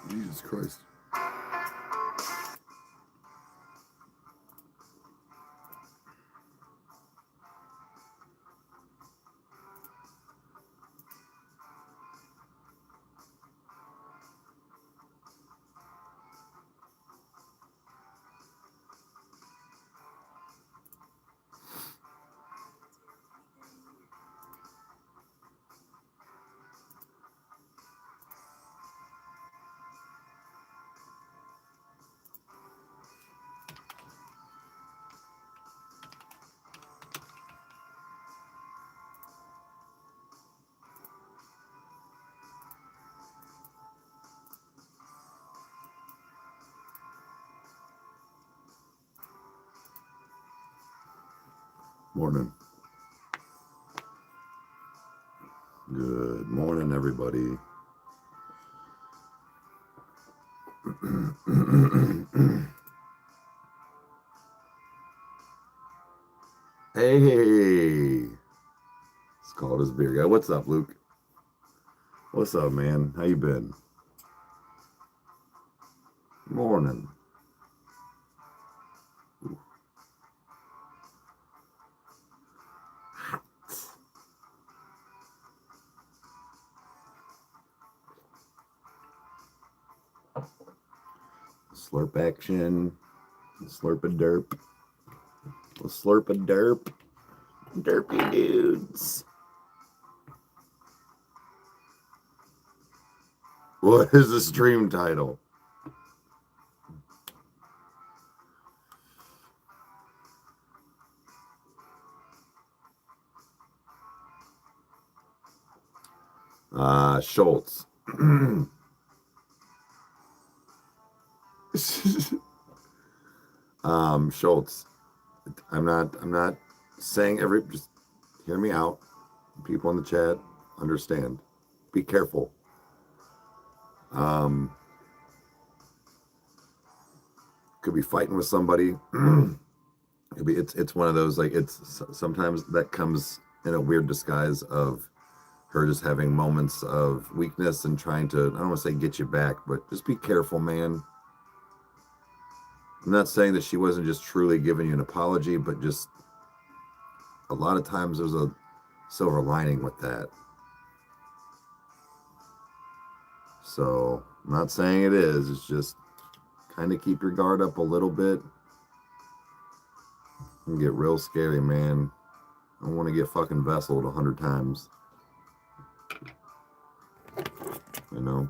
Jesus Christ. Morning. Good morning, everybody. Hey, it's called his beer guy. What's up, Luke? What's up, man? How you been? Morning. Ooh. Slurp action. Slurp a derp. Slurp a derp. Derpy dudes. What is the stream title? Schultz. Schultz. I'm not saying just hear me out. People in the chat understand. Be careful. Could be fighting with somebody. Could be it's one of those, like, it's sometimes that comes in a weird disguise of her just having moments of weakness and trying to, I don't want to say get you back, but just be careful, man. I'm not saying that she wasn't just truly giving you an apology, but just a lot of times there's a silver lining with that. So I'm not saying it is, it's just kind of keep your guard up a little bit. It can get real scary, man. I don't want to get fucking vesseled 100 times. You know?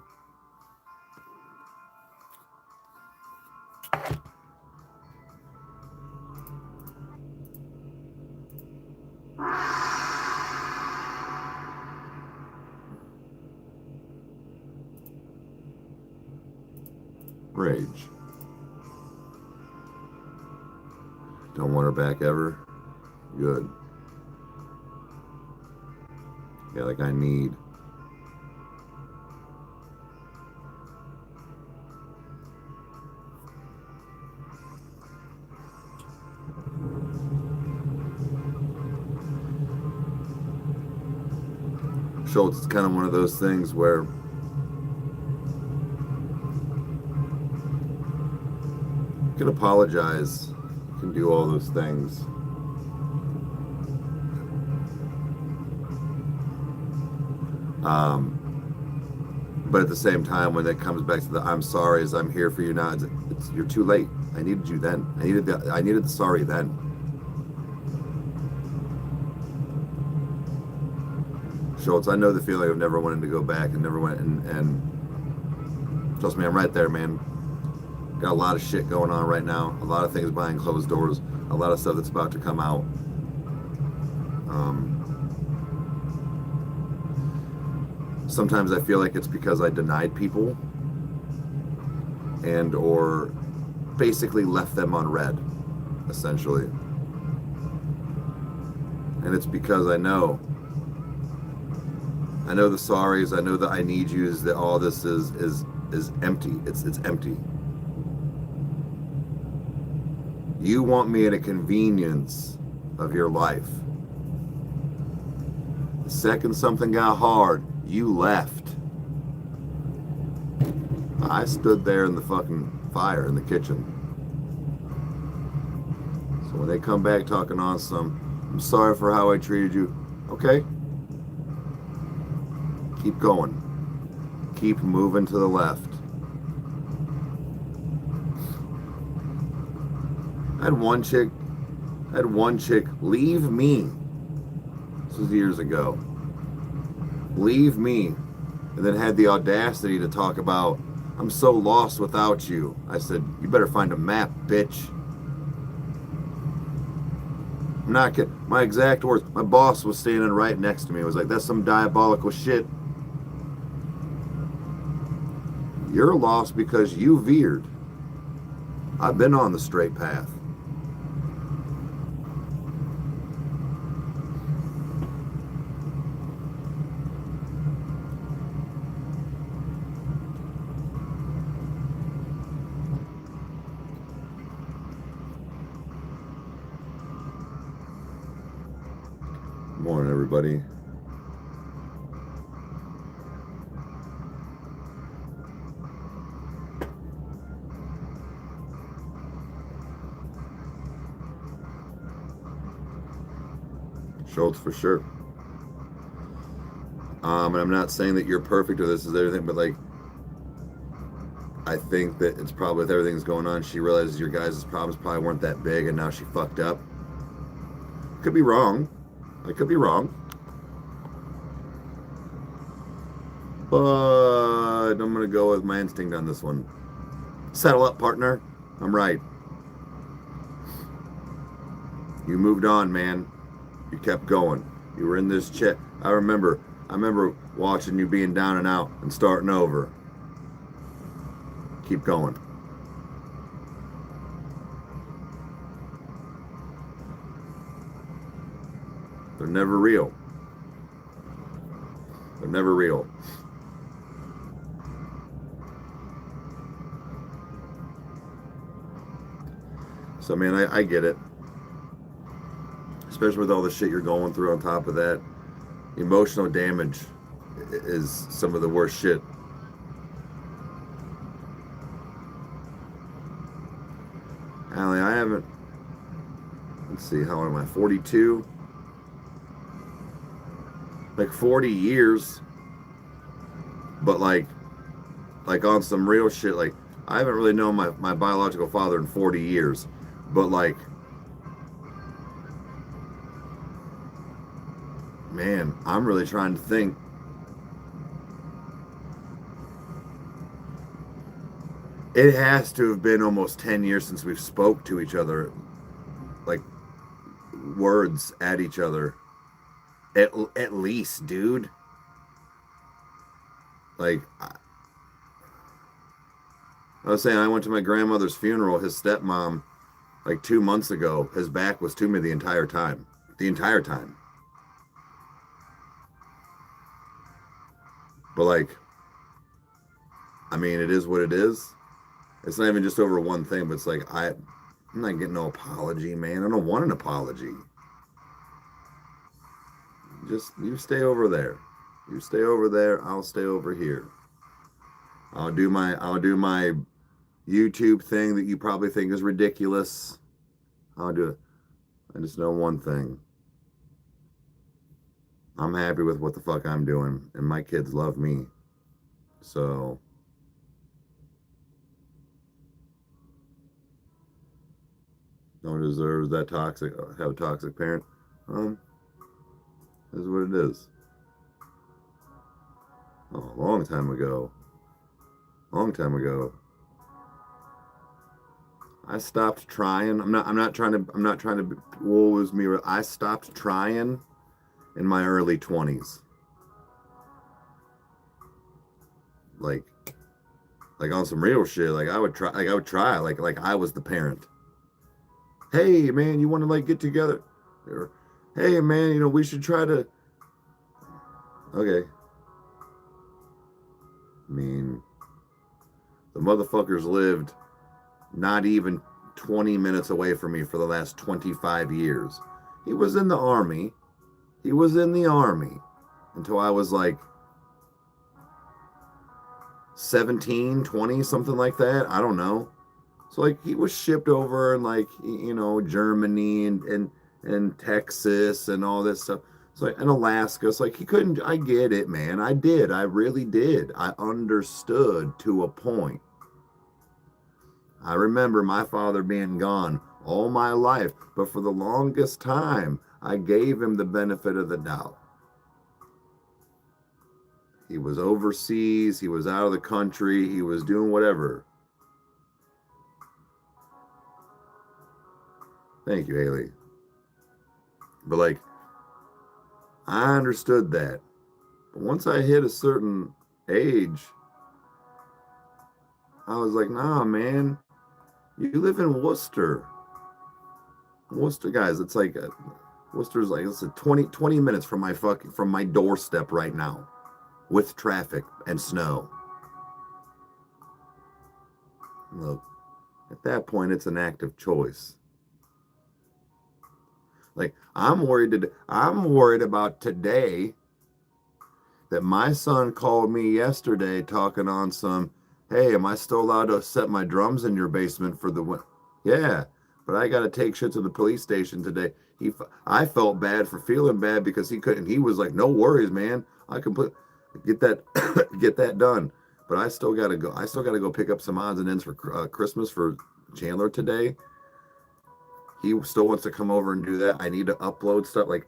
Rage. Don't want her back ever? Good. Yeah, like I need. Schultz is kind of one of those things where you can apologize, you can do all those things. But at the same time, when it comes back to the I'm sorry, as I'm here for you now, you're too late. I needed you then. I needed the sorry then. Schultz, I know the feeling of never wanting to go back and never went and trust me, I'm right there, man. Got a lot of shit going on right now. A lot of things behind closed doors. A lot of stuff that's about to come out. Sometimes I feel like it's because I denied people and or basically left them unread, essentially. And it's because I know the sorries, I know that I need yous, that all this is empty. It's empty. You want me at a convenience of your life. The second something got hard, you left. I stood there in the fucking fire in the kitchen. So when they come back talking on I'm sorry for how I treated you. Okay. Keep going. Keep moving to the left. I had one chick leave me. This was years ago. Leave me. And then had the audacity to talk about, I'm so lost without you. I said, you better find a map, bitch. I'm not kidding. My exact words. My boss was standing right next to me. He was like, that's some diabolical shit. You're lost because you veered. I've been on the straight path. Good morning, everybody. Schultz for sure. And I'm not saying that you're perfect or this is everything, but like, I think that it's probably with everything's going on, she realizes your guys' problems probably weren't that big and now she fucked up. Could be wrong. I could be wrong. But I'm going to go with my instinct on this one. Settle up, partner. I'm right. You moved on, man. You kept going. You were in this chat. I remember watching you being down and out and starting over. Keep going. They're never real. They're never real. So, man, I get it. Especially with all the shit you're going through on top of that. Emotional damage is some of the worst shit. Allie, I haven't, let's see, how old am I? 42? Like 40 years. But like on some real shit, like I haven't really known my biological father in 40 years. But like, man, I'm really trying to think. It has to have been almost 10 years since we've spoke to each other, like words at each other. At least, dude. Like, I was saying, I went to my grandmother's funeral. His stepmom, like 2 months ago, his back was to me the entire time. The entire time. But like, I mean, it is what it is. It's not even just over one thing, but it's like, I'm not getting no apology, man. I don't want an apology. Just, you stay over there. You stay over there, I'll stay over here. I'll do my YouTube thing that you probably think is ridiculous. I'll do it. I just know one thing. I'm happy with what the fuck I'm doing, and my kids love me. So no one deserves that have a toxic parent. This is what it is. Oh, a long time ago. I stopped trying. I'm not trying to woe is me. I stopped trying in my early 20s. Like on some real shit. Like I would try like I was the parent. Hey man, you want to like get together? Or hey man, you know, we should try to. Okay. I mean, the motherfuckers lived not even 20 minutes away from me for the last 25 years. He was in the army. Until I was like 17, 20, something like that. I don't know. So like he was shipped over in like, you know, Germany and Texas and all this stuff. So and Alaska. So like he couldn't. I get it, man. I did. I really did. I understood to a point. I remember my father being gone all my life, but for the longest time, I gave him the benefit of the doubt. He was overseas, he was out of the country, he was doing whatever. Thank you, Haley. But like, I understood that. But once I hit a certain age, I was like, nah, man, you live in Worcester. Worcester, guys, it's like, Worcester's like, it's a 20 minutes from my doorstep right now with traffic and snow. Look, at that point, it's an active choice. Like I'm worried about today that my son called me yesterday talking on some, hey, am I still allowed to set my drums in your basement for the win? Yeah, but I got to take shit to the police station today. I felt bad for feeling bad because he couldn't. He was like, no worries, man. I can get that get that done. But I still got to go. I still got to go pick up some odds and ends for Christmas for Chandler today. He still wants to come over and do that. I need to upload stuff. Like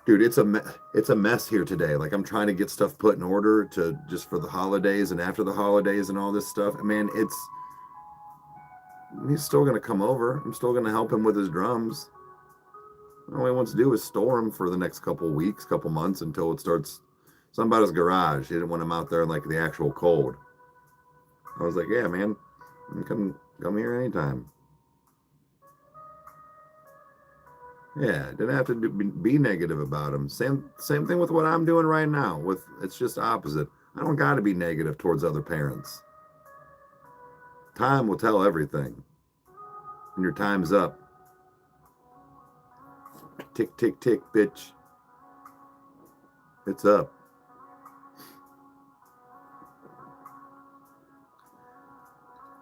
dude, it's a mess here today. Like I'm trying to get stuff put in order to just for the holidays and after the holidays and all this stuff. Man, he's still gonna come over. I'm still gonna help him with his drums. All he wants to do is store them for the next couple weeks, couple months until it starts. Something about his garage. He didn't want him out there in like the actual cold. I was like, yeah, man, come here anytime. Yeah, didn't have to be negative about him. Same thing with what I'm doing right now. It's just opposite. I don't got to be negative towards other parents. Time will tell everything. And your time's up. Tick, tick, tick, bitch. It's up.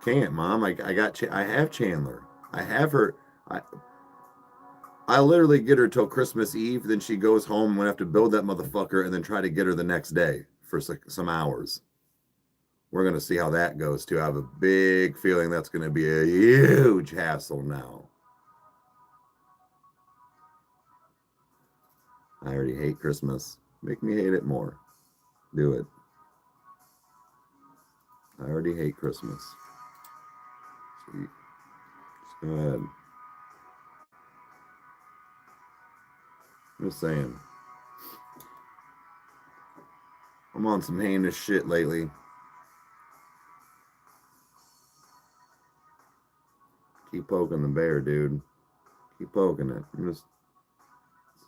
Can't, Mom. I have Chandler. I have her. I literally get her till Christmas Eve. Then she goes home. I'm going to have to build that motherfucker and then try to get her the next day for some hours. We're going to see how that goes, too. I have a big feeling that's going to be a huge hassle now. I already hate Christmas. Make me hate it more. Do it. I already hate Christmas. Sweet. Just go ahead. I'm just saying. I'm on some heinous shit lately. Keep poking the bear, dude. Keep poking it.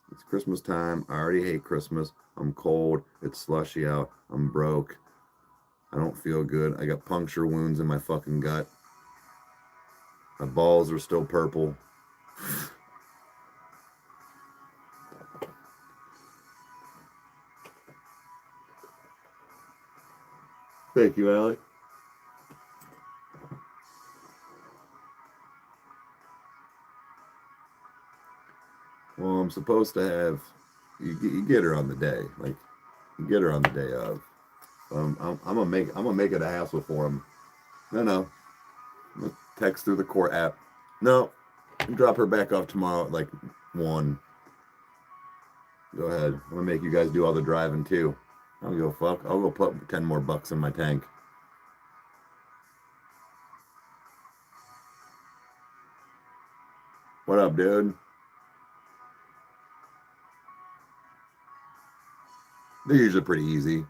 It's Christmas time. I already hate Christmas. I'm cold. It's slushy out. I'm broke. I don't feel good. I got puncture wounds in my fucking gut. My balls are still purple. Thank you, Alec. Well, I'm supposed to have you get her on the day, like you get her on the day of. I'm gonna make it a hassle for him. No, I'm gonna text through the court app. No, drop her back off tomorrow at like 1. Go ahead. I'm gonna make you guys do all the driving too. I don't give a fuck. I'll go put 10 more bucks in my tank. What up, dude? They're usually pretty easy.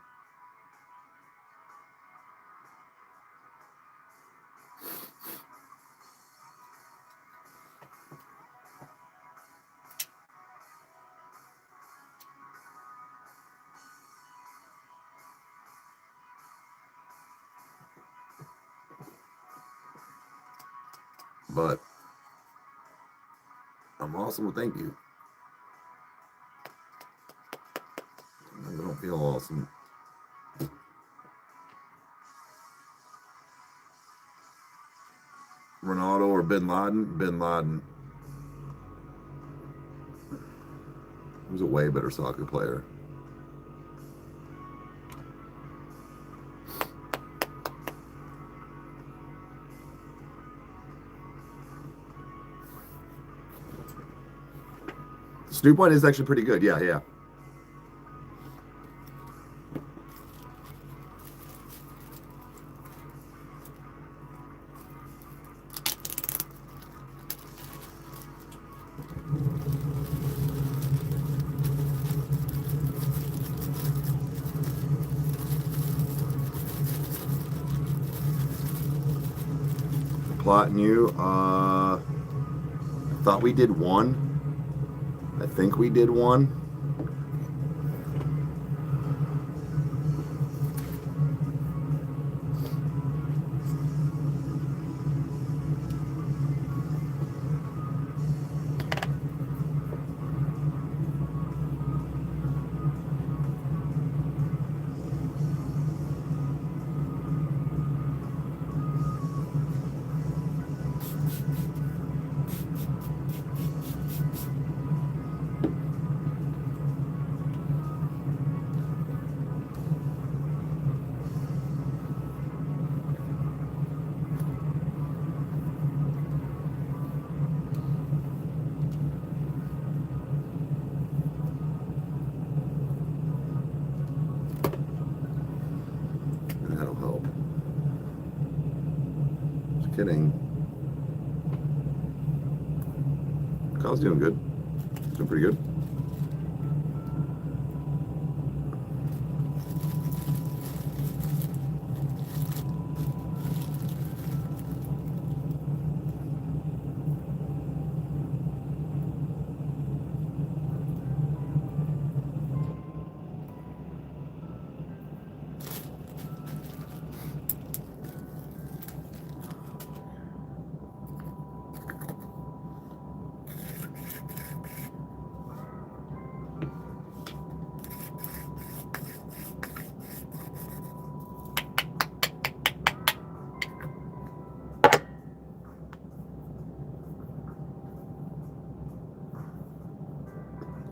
But I'm awesome. Well, thank you. I don't feel awesome. Ronaldo or Bin Laden? Bin Laden. He was a way better soccer player. Snoop one is actually pretty good. Yeah, yeah. Plotting you. I thought we did one. I think we did one. That'll help. Just kidding. Kyle's doing good. Doing pretty good.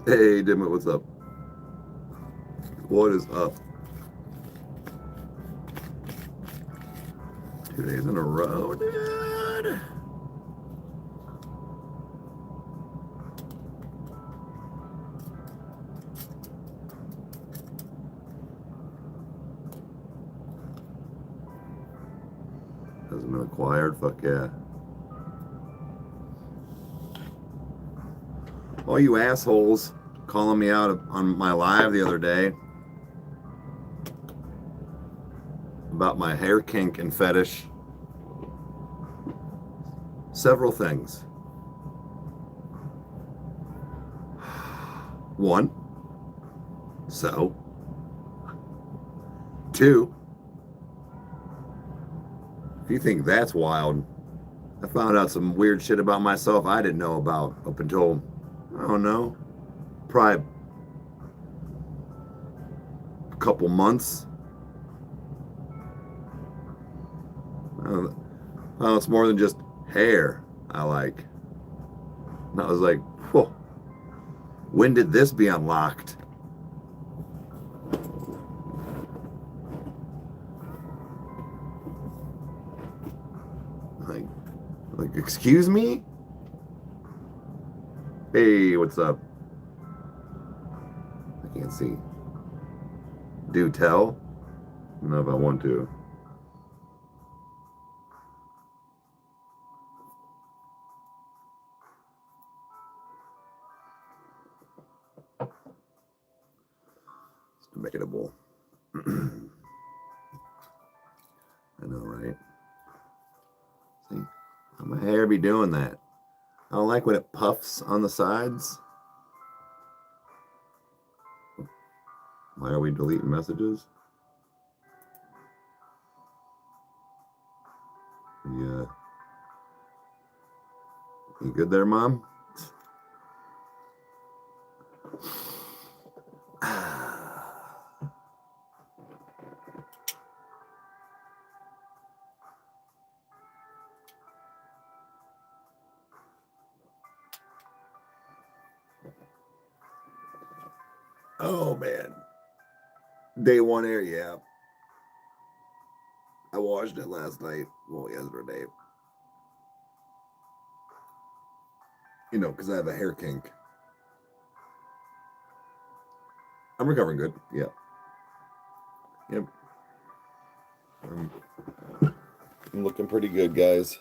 Hey, Dimit, what's up? What is up? 2 days in a row, dude. Hasn't been acquired. Fuck yeah. All you assholes calling me out on my live the other day about my hair kink and fetish. Several things. One, so. Two, if you think that's wild, I found out some weird shit about myself I didn't know about up until, I don't know, probably a couple months. Well, it's more than just hair I like. And I was like, whoa, when did this be unlocked? Like, excuse me? Hey, what's up? I can't see. Do tell? I don't know if I want to. It's debatable. I know, right? See, how my hair be doing that? I don't like when it puffs on the sides. Why are we deleting messages? Yeah. You good there, Mom? Oh man. Day one air, yeah. I watched it last night. Well, yesterday. You know, because I have a hair kink. I'm recovering good. Yeah. Yep. I'm looking pretty good, guys.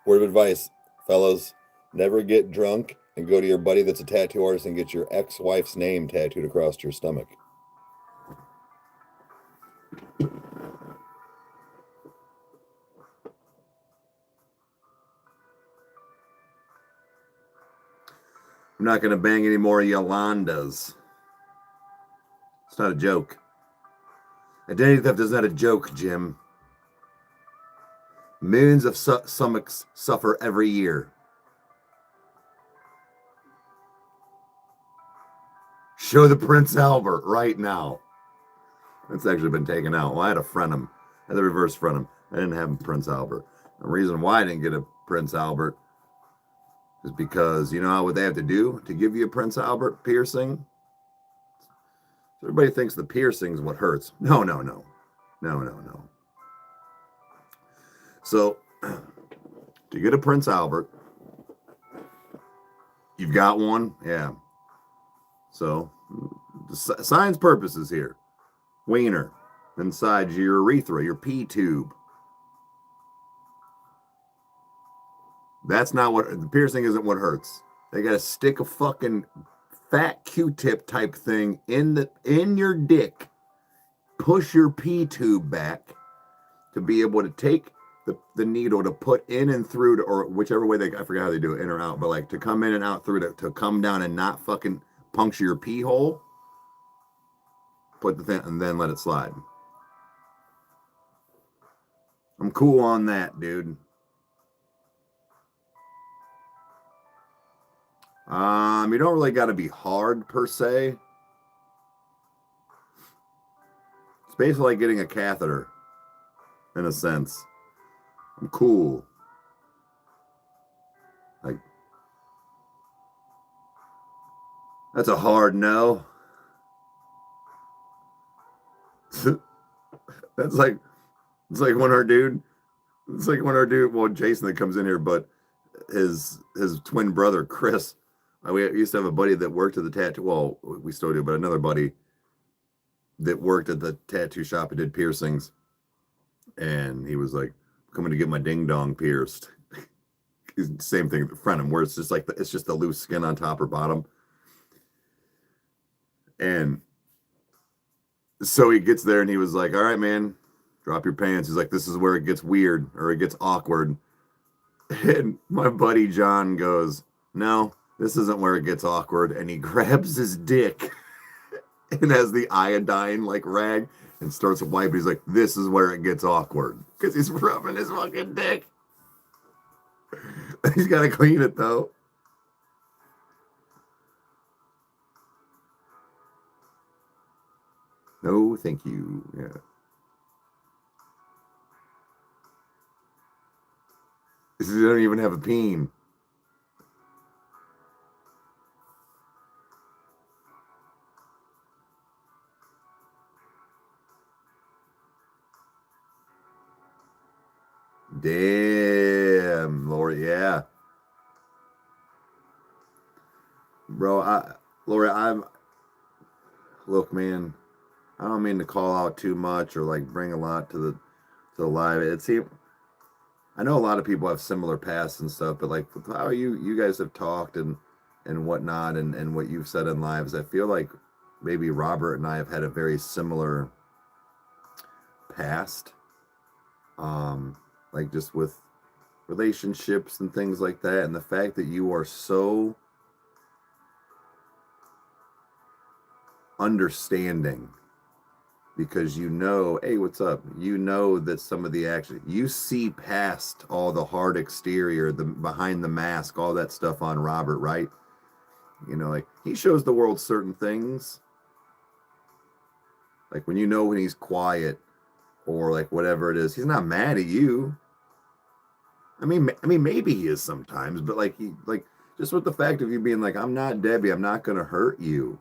Word of advice, fellas, never get drunk and go to your buddy that's a tattoo artist and get your ex-wife's name tattooed across your stomach. I'm not going to bang any more Yolandas. It's not a joke. Identity theft is not a joke, Jim. Millions of stomachs suffer every year. Show the Prince Albert right now. It's actually been taken out. Well, I had a Frenum. I had a reverse Frenum. I didn't have a Prince Albert. The reason why I didn't get a Prince Albert is because, you know what they have to do to give you a Prince Albert piercing? Everybody thinks the piercing is what hurts. No. So, to get a Prince Albert, you've got one? Yeah. So, the science purposes here. Wiener inside your urethra, your pee tube. That's not what, the piercing isn't what hurts. They got to stick a fucking fat Q-tip type thing in your dick, push your pee tube back to be able to take the needle to put in and through to, or whichever way I forget how they do it, in or out, but like to come in and out through to come down and not fucking puncture your pee hole. Put the thing and then let it slide. I'm cool on that, dude. You don't really got to be hard per se. It's basically like getting a catheter, in a sense. I'm cool. Like, that's a hard no. That's like, it's like when our dude, well, Jason that comes in here, but his twin brother, Chris, we used to have a buddy that worked at the tattoo, well, we still do, but another buddy that worked at the tattoo shop and did piercings. And he was like, coming to get my ding dong pierced. Same thing in front of him, where it's just like, it's just the loose skin on top or bottom. And so he gets there and he was like, all right, man, drop your pants. He's like, this is where it gets weird or it gets awkward. And my buddy John goes, no, this isn't where it gets awkward. And he grabs his dick and has the iodine like rag and starts wiping. He's like, this is where it gets awkward. Because he's rubbing his fucking dick. He's got to clean it though. No, thank you. Yeah. They don't even have a peen. Damn, Lord, yeah. Bro, Lori, look, man, I don't mean to call out too much or like bring a lot to the live. I know a lot of people have similar pasts and stuff, but like how you guys have talked and whatnot and what you've said in lives, I feel like maybe Robert and I have had a very similar past. Like just with relationships and things like that, and the fact that you are so understanding because you know, hey, what's up? You know that some of the action, you see past all the hard exterior, the behind the mask, all that stuff on Robert, right? You know, like he shows the world certain things. Like when when he's quiet or like whatever it is, he's not mad at you. I mean, maybe he is sometimes, but like just with the fact of you being like, I'm not Debbie, I'm not gonna hurt you.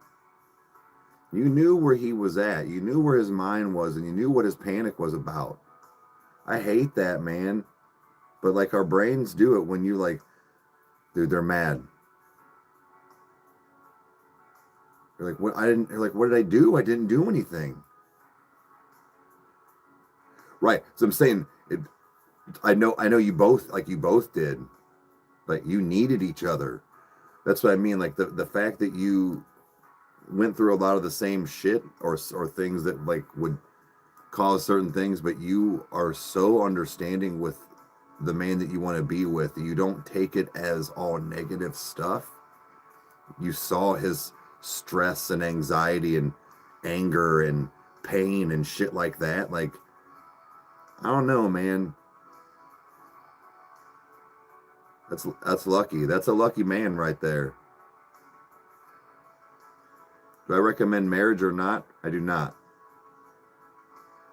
You knew where he was at, you knew where his mind was, and you knew what his panic was about. I hate that, man. But like our brains do it when you like, dude, they're mad. You're like, what? You're like, what did I do? I didn't do anything. Right. So I'm saying it. I know you both did. Like you needed each other. That's what I mean. Like the fact that you went through a lot of the same shit or things that like would cause certain things, but you are so understanding with the man that you want to be with. You don't take it as all negative stuff. You saw his stress and anxiety and anger and pain and shit like that. Like, I don't know, man. That's lucky. That's a lucky man right there. Do I recommend marriage or not? I do not.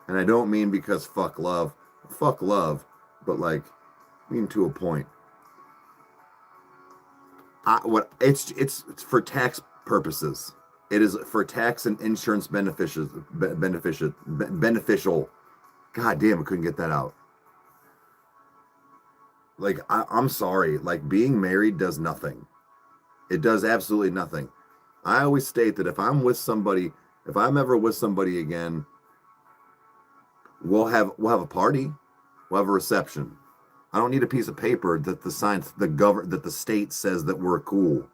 And I don't mean because fuck love, but like, I mean to a point. It's for tax purposes. It is for tax and insurance beneficial. God damn, I couldn't get that out. Like I'm sorry. Like being married does nothing. It does absolutely nothing. I always state that if I'm ever with somebody again, we'll have a party, we'll have a reception. I don't need a piece of paper that that the state says that we're cool.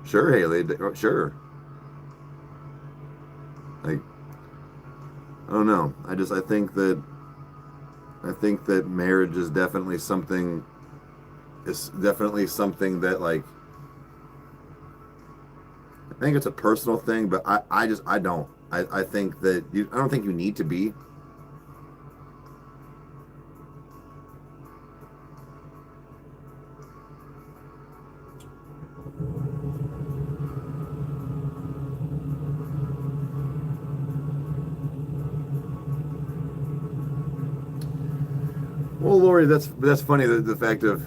Sure, Haley. Sure. Like, I don't know. I think that marriage is definitely something. It's definitely something that like. I think it's a personal thing, but I don't. I think that I don't think you need to be. Well, Lori, that's funny. The fact of,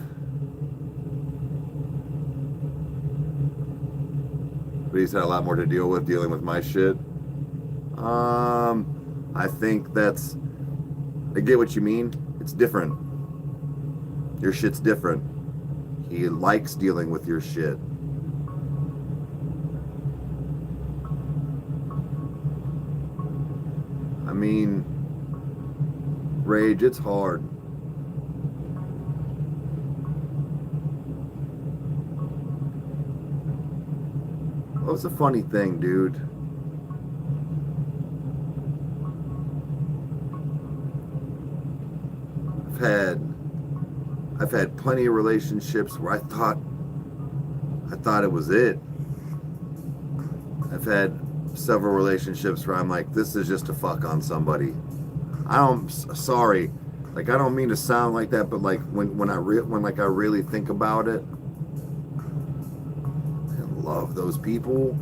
but he's had a lot more to dealing with my shit. I think I get what you mean. It's different. Your shit's different. He likes dealing with your shit. I mean, rage, it's hard. Well, it's a funny thing, dude. I've had plenty of relationships where I thought it was it. I've had several relationships where I'm like, this is just to fuck on somebody. Sorry, like I don't mean to sound like that, but like when I really think about it, I love those people.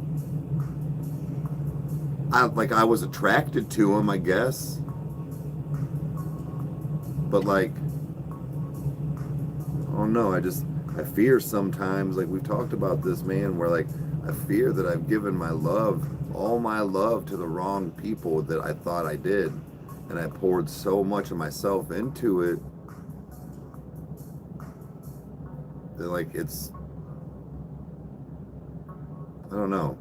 I was attracted to them, I guess, but like, I don't know. I fear sometimes, like we've talked about this, man, where like I fear that I've given all my love to the wrong people that I thought I did. And I poured so much of myself into it that like I don't know.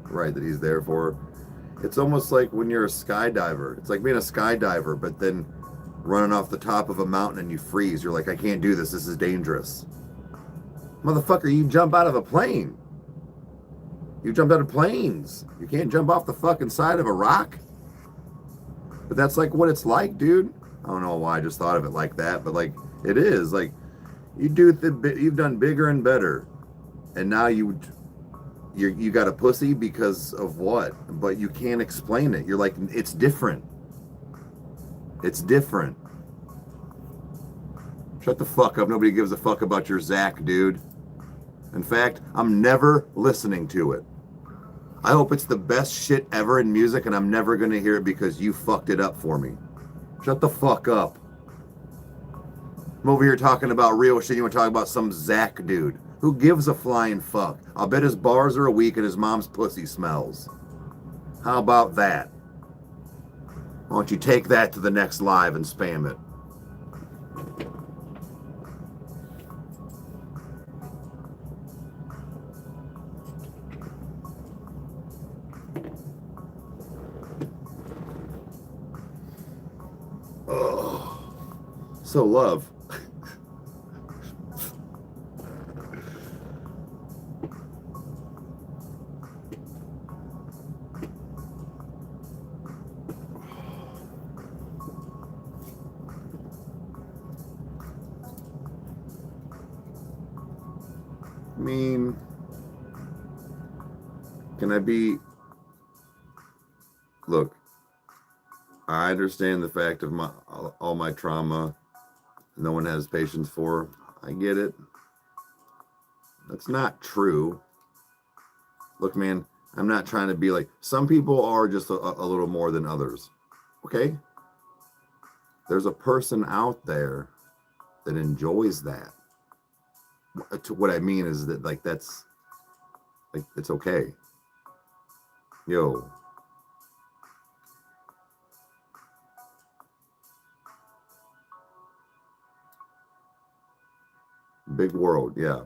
Right, that he's there for. It's almost like when you're a skydiver. It's like being a skydiver, but then running off the top of a mountain and you freeze. You're like, I can't do this. This is dangerous. Motherfucker, you jump out of a plane. You jumped out of planes. You can't jump off the fucking side of a rock. But that's like what it's like, dude. I don't know why I just thought of it like that, but like it is. Like you've done bigger and better, and now you got a pussy because of what? But you can't explain it. You're like, it's different. It's different. Shut the fuck up. Nobody gives a fuck about your Zach, dude. In fact, I'm never listening to it. I hope it's the best shit ever in music, and I'm never going to hear it because you fucked it up for me. Shut the fuck up. I'm over here talking about real shit. You want to talk about some Zach dude? Who gives a flying fuck? I'll bet his bars are weak and his mom's pussy smells. How about that? Why don't you take that to the next live and spam it? Oh, so love. I mean, can I be... Look, I understand the fact of all my trauma no one has patience for. I get it. That's not true. Look, man, I'm not trying to be like... Some people are just a little more than others. Okay? There's a person out there that enjoys that. What I mean is that, like, that's... Like, it's okay. Yo. Big world, yeah.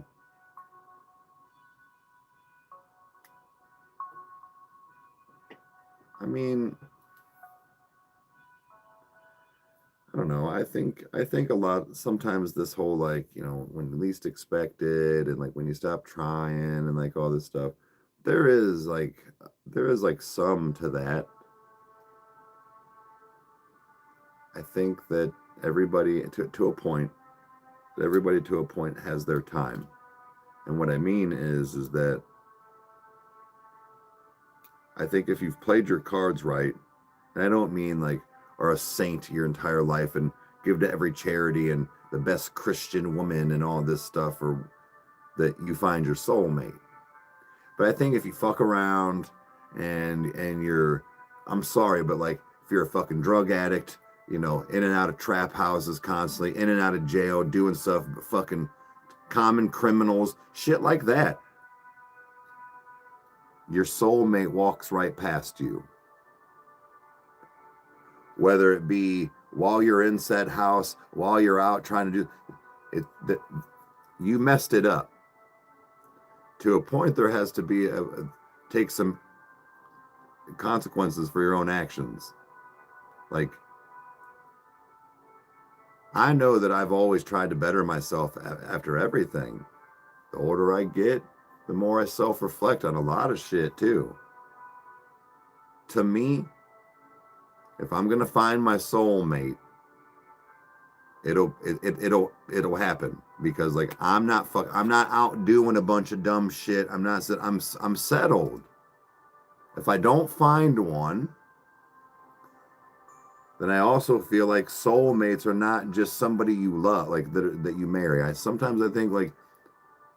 I mean, I don't know. I think a lot, sometimes this whole, like, you know, when least expected, and like when you stop trying and like all this stuff, there is like some to that. I think that everybody to a point, has their time. And what I mean is that I think if you've played your cards right, and I don't mean like are a saint your entire life and give to every charity and the best Christian woman and all this stuff, or that you find your soulmate. But I think if you fuck around and you're, I'm sorry, but like if you're a fucking drug addict, you know, in and out of trap houses constantly, in and out of jail, doing stuff, fucking common criminals, shit like that, your soulmate walks right past you. Whether it be while you're in said house, while you're out trying to do it, that you messed it up. To a point, there has to be take some consequences for your own actions. Like, I know that I've always tried to better myself after everything. The older I get, the more I self-reflect on a lot of shit too. To me, if I'm gonna find my soulmate, it'll happen, because like I'm not out doing a bunch of dumb shit. I'm settled. If I don't find one, then I also feel like soulmates are not just somebody you love, like that you marry. Sometimes I think, like,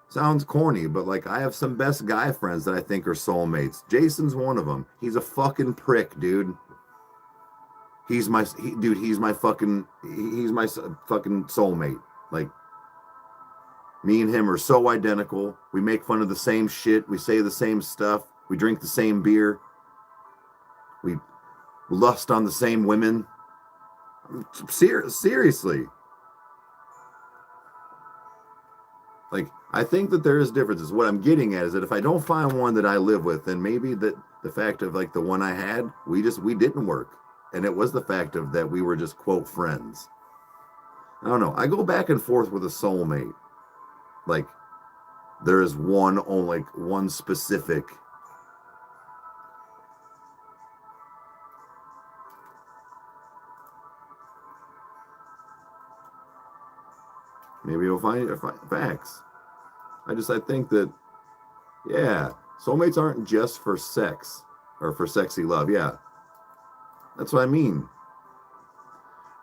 sounds corny, but like I have some best guy friends that I think are soulmates. Jason's one of them. He's a fucking prick, dude. He's my fucking soulmate. Like, me and him are so identical. We make fun of the same shit. We say the same stuff. We drink the same beer. We lust on the same women. Seriously. Like, I think that there is differences. What I'm getting at is that if I don't find one that I live with, then maybe that the fact of like the one I had, we didn't work. And it was the fact of that we were just, quote, friends. I don't know. I go back and forth with a soulmate. Like, there is one specific. Maybe you'll find facts. I think that, yeah, soulmates aren't just for sex or for sexy love. Yeah, that's what I mean.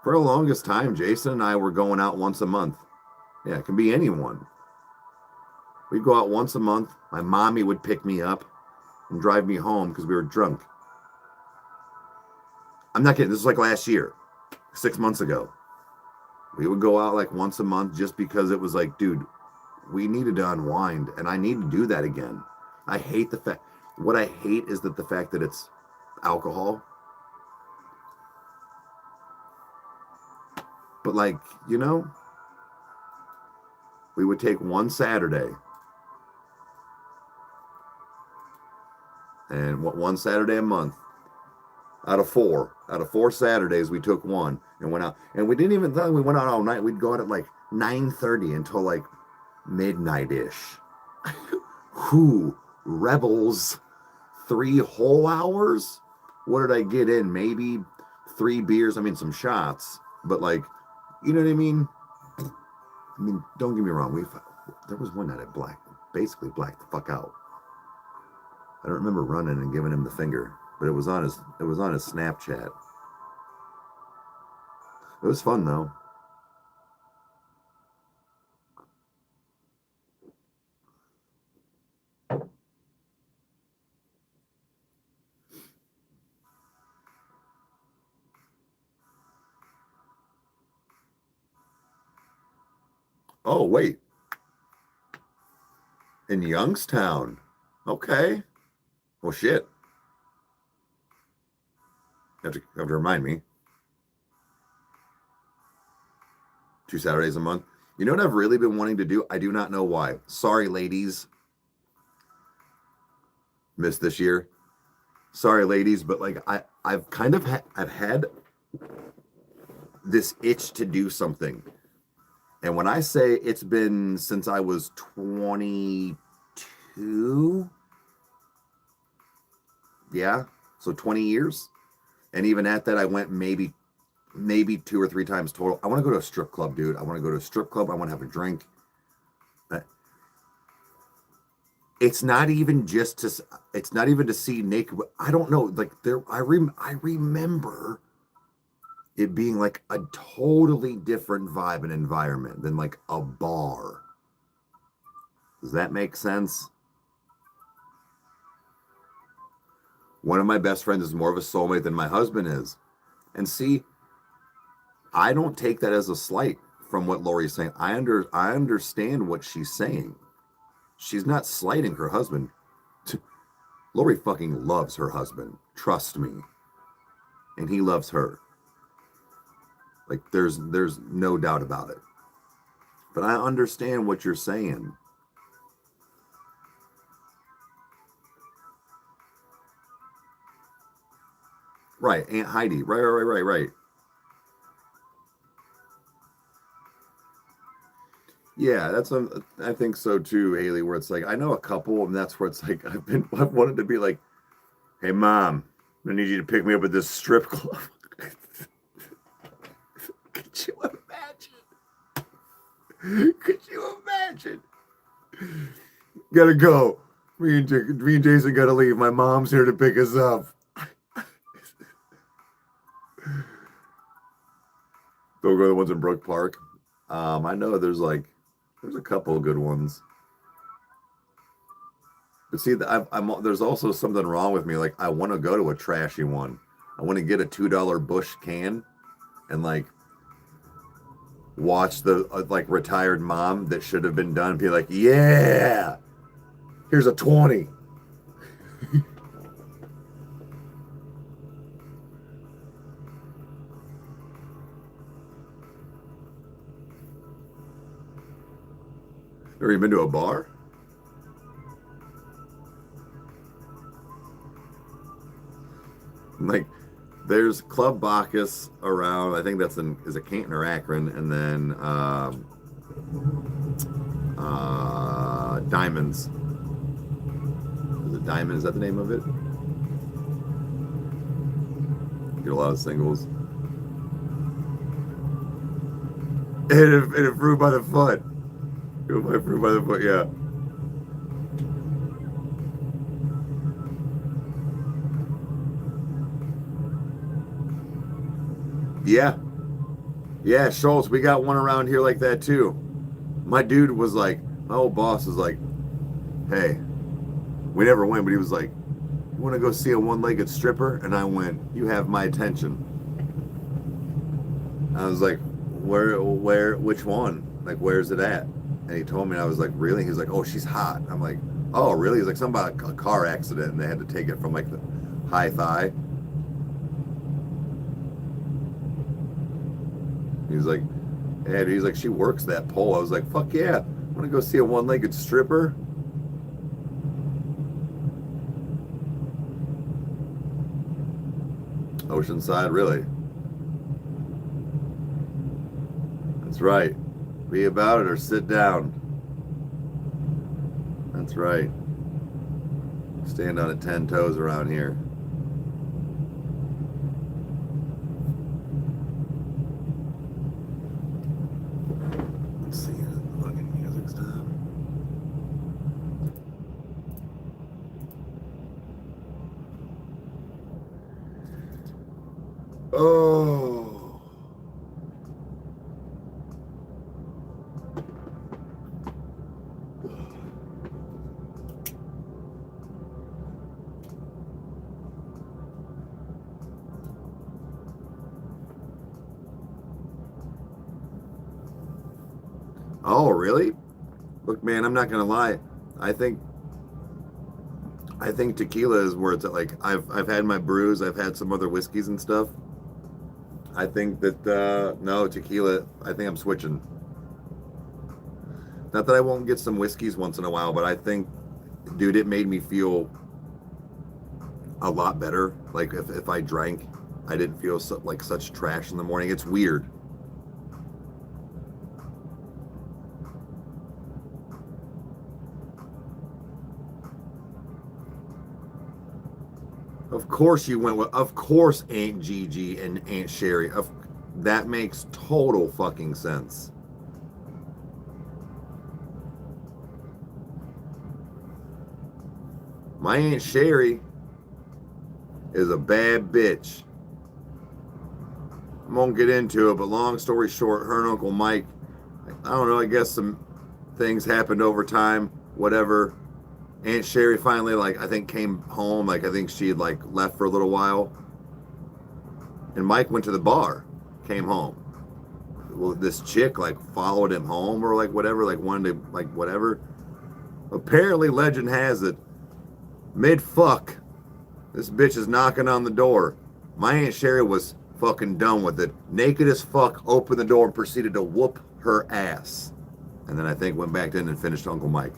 For the longest time, Jason and I were going out once a month. Yeah, it can be anyone. We'd go out once a month. My mommy would pick me up and drive me home because we were drunk. I'm not kidding. This was like last year, 6 months ago. We would go out like once a month just because it was like, dude, we needed to unwind, and I need to do that again. I hate the fact, what I hate is that the fact that it's alcohol. But like, you know, we would take one Saturday, and one Saturday a month out of four Saturdays, we took one and went out, and we didn't even think we went out all night. We'd go out at like 9:30 until like midnight-ish. Who rebels? 3 whole hours? What did I get in? Maybe 3 beers. I mean, some shots, but like, you know what I mean? I mean, don't get me wrong. There was one night I basically blacked the fuck out. I don't remember running and giving him the finger, but it was on his Snapchat. It was fun though. Oh, wait. In Youngstown. Okay. Well, shit. You have to remind me. 2 Saturdays a month. You know what I've really been wanting to do? I do not know why. Sorry, ladies. Missed this year. Sorry, ladies, but like I've kind of I've had this itch to do something. And when I say it's been since I was 22, yeah, so 20 years. And even at that, I went maybe 2 or 3 times total. I want to go to a strip club, dude. I want to go to a strip club. I want to have a drink. It's not even to see naked. I don't know. Like I remember it being like a totally different vibe and environment than like a bar. Does that make sense? One of my best friends is more of a soulmate than my husband is. And see, I don't take that as a slight from what Lori's saying. I understand what she's saying. She's not slighting her husband. Lori fucking loves her husband. Trust me. And he loves her. Like there's no doubt about it. But I understand what you're saying. Right, Aunt Heidi. Right. Yeah, I think so too, Haley, where it's like I know a couple, and that's where it's like I've wanted to be like, hey mom, I need you to pick me up at this strip club. Could you imagine? Could you imagine? Gotta go. Me and Jason gotta leave. My mom's here to pick us up. Don't go to the ones in Brook Park. I know there's a couple of good ones. But see, there's also something wrong with me. Like, I want to go to a trashy one. I want to get a $2 Busch can and like watch the like retired mom that should have been done be like, yeah, here's a 20. Have you been to a bar? Like, there's Club Bacchus around. I think is it Canton or Akron, and then Diamonds. Is it Diamond? Is that the name of it? Get a lot of singles. And it fruit by the foot. Fruit by the foot, yeah. Yeah. Yeah, Schultz, we got one around here like that too. my dude was like, my old boss was like, hey, we never went, but he was like, you want to go see a one-legged stripper? And I went, you have my attention. I was like, which one? Like, where's it at? And he told me, and I was like, really? He's like, oh, she's hot. I'm like, oh, really? He's like, something about a car accident, and they had to take it from like the high thigh. He was like, and he's like, she works that pole. I was like, fuck yeah. Want to go see a one-legged stripper? Oceanside, really? That's right. Be about it or sit down. That's right. Stand on 10 toes around here. Let's see. Fucking music stuff. Oh. Oh, really? Look, man, I'm not gonna lie. I think tequila is where it's at. Like I've had my brews, I've had some other whiskeys and stuff. I think that no, tequila, I think I'm switching. Not that I won't get some whiskeys once in a while, but I think, dude, it made me feel a lot better. Like if I drank, I didn't feel like such trash in the morning. It's weird. Of course you went with, of course Aunt Gigi and Aunt Sherry. That makes total fucking sense. My Aunt Sherry is a bad bitch. I won't get into it, but long story short, her and Uncle Mike, I don't know, I guess some things happened over time, whatever. Aunt Sherry finally, like, I think came home. Like, I think she had, like, left for a little while. And Mike went to the bar, came home. Well, this chick, like, followed him home or, like, whatever, like, wanted to, like, whatever. Apparently, legend has it, mid-fuck, this bitch is knocking on the door. My Aunt Sherry was fucking done with it. Naked as fuck, opened the door and proceeded to whoop her ass. And then I think went back in and finished Uncle Mike.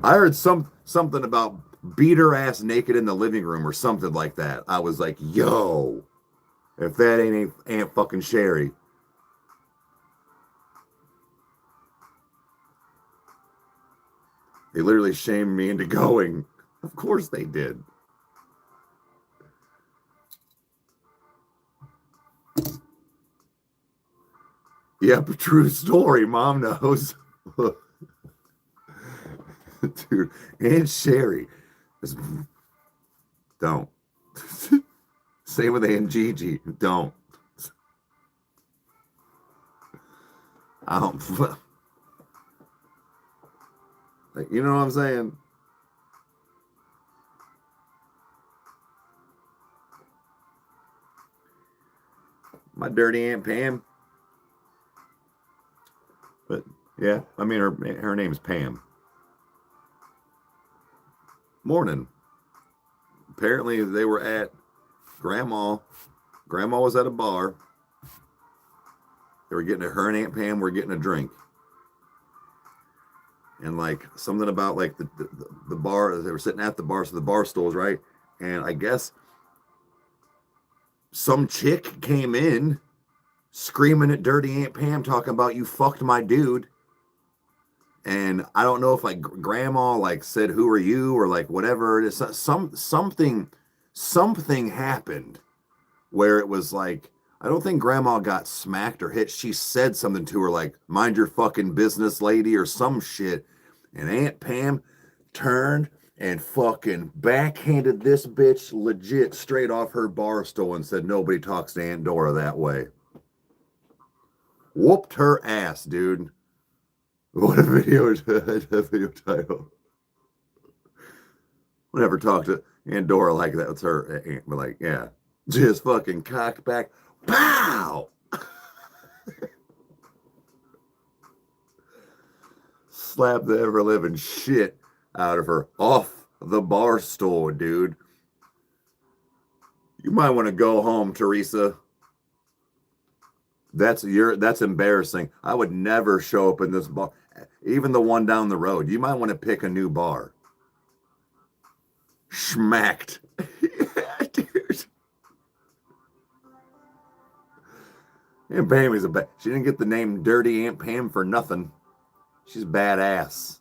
I heard something about beat her ass naked in the living room or something like that. I was like, yo, if that ain't Aunt fucking Sherry. They literally shamed me into going. Of course they did. Yep, true story. Mom knows. Dude, Aunt Sherry is, don't. Same with Aunt Gigi. Don't. I don't. Like, you know what I'm saying? My dirty Aunt Pam. But yeah, I mean her name's Pam. Morning. Apparently they were at Grandma. Grandma was at a bar. They were getting her and Aunt Pam were getting a drink. And like something about like the bar, they were sitting at the bar, so the bar stools, right? And I guess some chick came in screaming at dirty Aunt Pam, talking about you fucked my dude. And I don't know if like Grandma like said, who are you, or like whatever it is. Something happened where it was like, I don't think Grandma got smacked or hit. She said something to her like, mind your fucking business, lady, or some shit. And Aunt Pam turned and fucking backhanded this bitch legit straight off her bar stool and said, nobody talks to Aunt Dora that way. Whooped her ass, dude. What a video, video title. We'll never talk to Andorra like that. It's her aunt, but like, yeah. Just fucking cocked back. Pow! Slap the ever living shit out of her off the bar stool, dude. You might want to go home, Teresa. That's embarrassing. I would never show up in this bar, even the one down the road. You might want to pick a new bar. Schmacked. Yeah, dude. Aunt Pam is she didn't get the name Dirty Aunt Pam for nothing. She's badass.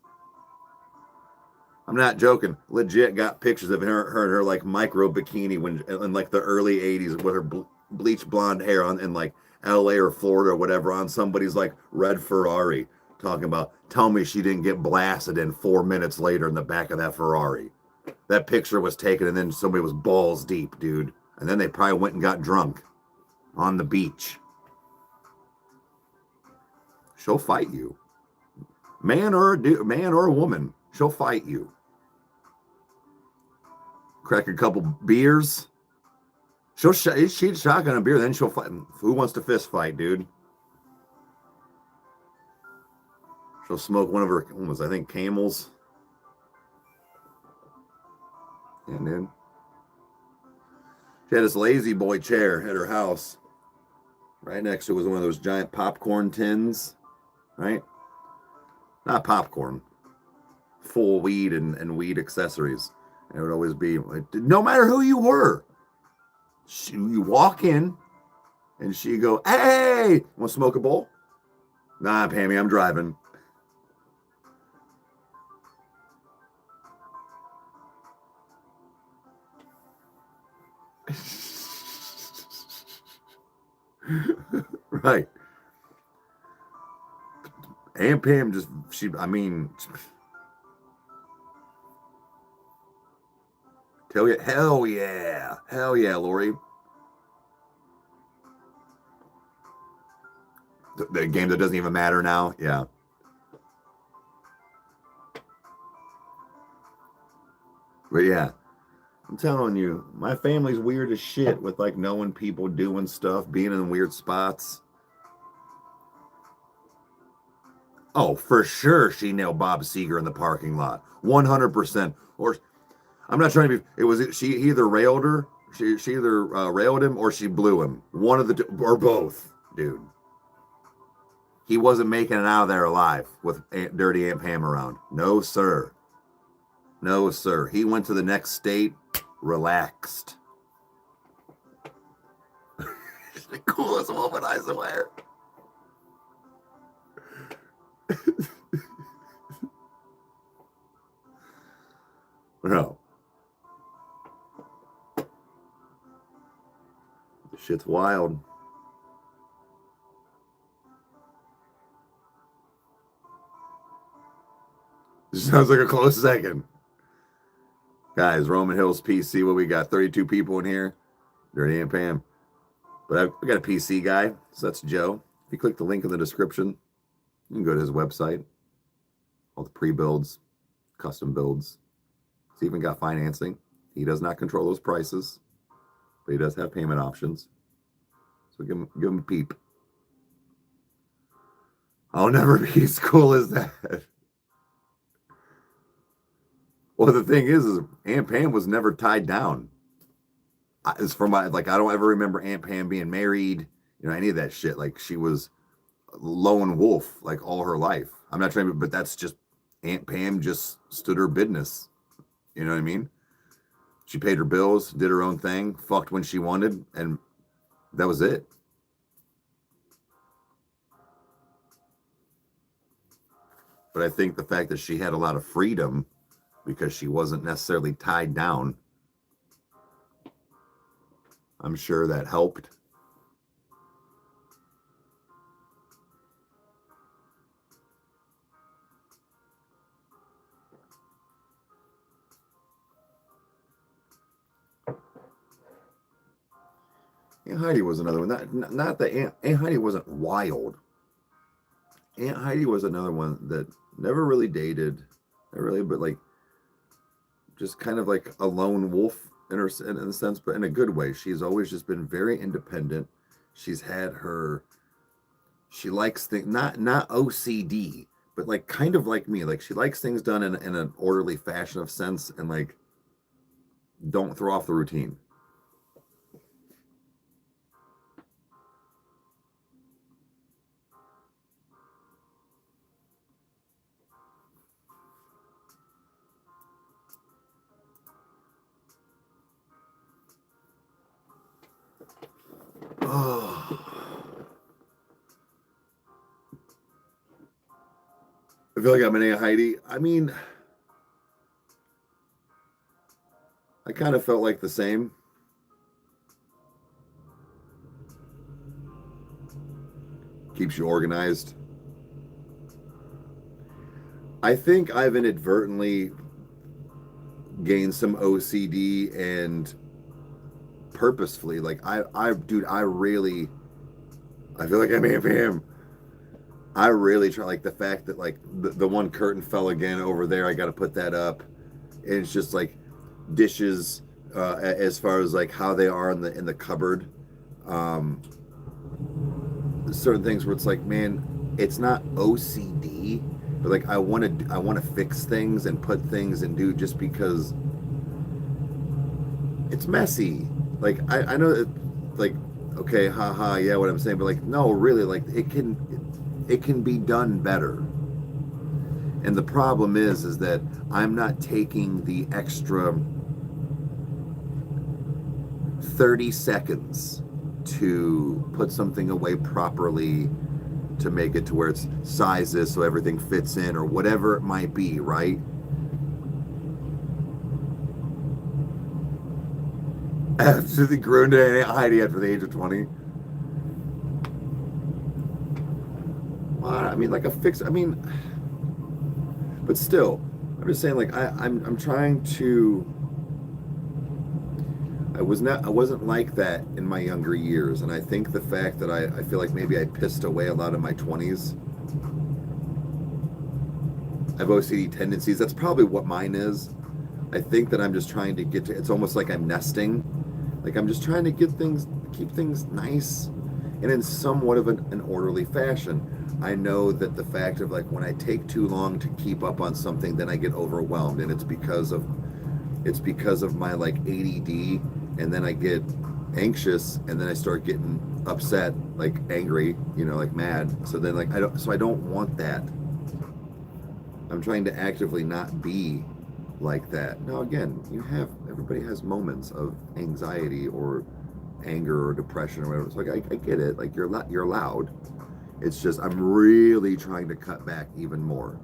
I'm not joking. Legit got pictures of her like micro bikini when in like the early 80s with her bleach blonde hair on in like LA or Florida or whatever on somebody's like red Ferrari talking about, tell me she didn't get blasted in 4 minutes later in the back of that Ferrari. That picture was taken and then somebody was balls deep, dude. And then they probably went and got drunk on the beach. She'll fight you. Man or a woman, she'll fight you. Crack a couple beers. She'd shotgun a beer, then she'll fight. Who wants to fist fight, dude? She'll smoke one of her, I think, Camels. And then she had this lazy boy chair at her house. Right next to it was one of those giant popcorn tins, right? Not popcorn, full weed and weed accessories. And it would always be, no matter who you were, you walk in and she go, hey, want to smoke a bowl? Nah, Pammy, I'm driving. Right. Aunt Pam tell you, hell yeah, Lori. The game that doesn't even matter now, yeah. But yeah, I'm telling you, my family's weird as shit with like knowing people doing stuff, being in weird spots. Oh, for sure she nailed Bob Seger in the parking lot. 100%. Or I'm not trying to be, she either railed her, she either railed him or she blew him. One of the two, or both, dude. He wasn't making it out of there alive with Dirty Aunt Pam around. No, sir. No, sir. He went to the next state relaxed. It's the coolest woman, I swear. No. Shit's wild. Sounds like a close second. Guys, Roman Hills PC, what we got? 32 people in here. Dirty Aunt Pam. But I've got a PC guy, so that's Joe. If you click the link in the description, you can go to his website. All the pre-builds, custom builds. He's even got financing. He does not control those prices, but he does have payment options. So give him a peep. I'll never be as cool as that. Well, the thing is Aunt Pam was never tied down. As for my, like, I don't ever remember Aunt Pam being married, any of that shit. Like, she was lone wolf, like, all her life. I'm not trying to, but that's just, Aunt Pam just stood her business. You know what I mean? She paid her bills, did her own thing, fucked when she wanted, and that was it. But I think the fact that she had a lot of freedom because she wasn't necessarily tied down, I'm sure that helped. Aunt Heidi was another one. Not that Aunt Heidi wasn't wild. Aunt Heidi was another one that never really dated, not really, but like just kind of like a lone wolf in her in a sense, but in a good way. She's always just been very independent. She's had her. She likes things not OCD, but like kind of like me. Like she likes things done in an orderly fashion of sense, and like don't throw off the routine. Oh, I feel like I'm an Aunt Heidi. I mean, I kind of felt like the same. Keeps you organized. I think I've inadvertently gained some OCD and purposefully, like dude, I feel like I'm Aunt Pam. I really try, like the fact that like the one curtain fell again over there. I got to put that up. And it's just like dishes, as far as like how they are in the cupboard. Um, Certain things where it's like, man, it's not OCD, but like I want to fix things and put things and do just because it's messy. Like I know that, like, okay, haha, yeah, what I'm saying, but like no, really, like it can be done better. And the problem is that I'm not taking the extra 30 seconds to put something away properly, to make it to where it's sizes so everything fits in or whatever it might be, right? Absolutely grew into Heidi after the age of 20. Well, I mean, like a fix. I mean, but still, I'm just saying, like I'm trying to. I wasn't like that in my younger years, and I think the fact that I feel like maybe I pissed away a lot of my 20s. I have OCD tendencies. That's probably what mine is. I think that I'm just trying to get to. It's almost like I'm nesting. Like I'm just trying to keep things nice, and in somewhat of an orderly fashion. I know that the fact of like when I take too long to keep up on something, then I get overwhelmed, and it's because of my like ADD, and then I get anxious, and then I start getting upset, like angry, like mad. So then like I don't want that. I'm trying to actively not be like that. Now again, everybody has moments of anxiety or anger or depression or whatever. It's like I get it. Like you're allowed. It's just I'm really trying to cut back even more.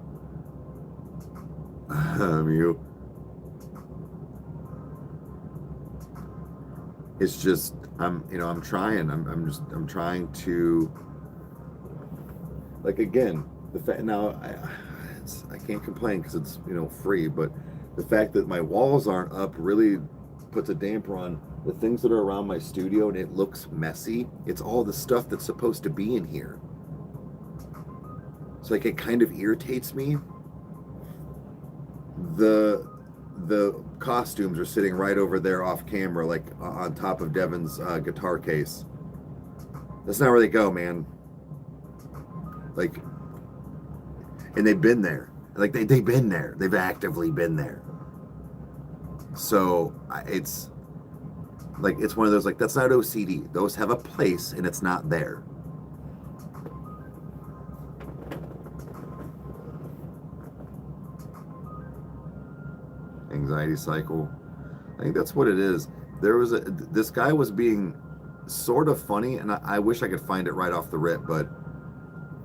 You. It's just I'm trying. I'm trying to, like, again, the fact now I can't complain because it's free, but the fact that my walls aren't up really puts a damper on the things that are around my studio, and it looks messy. It's all the stuff that's supposed to be in here. So like it kind of irritates me. The costumes are sitting right over there off camera, like on top of Devin's guitar case. That's not where they go, man. Like, and they've been there. Like they've been there. They've actively been there. So it's like it's one of those, like, that's not OCD. Those have a place, and it's not there. Anxiety cycle. I think that's what it is. This guy was being sort of funny, and I wish I could find it right off the rip, but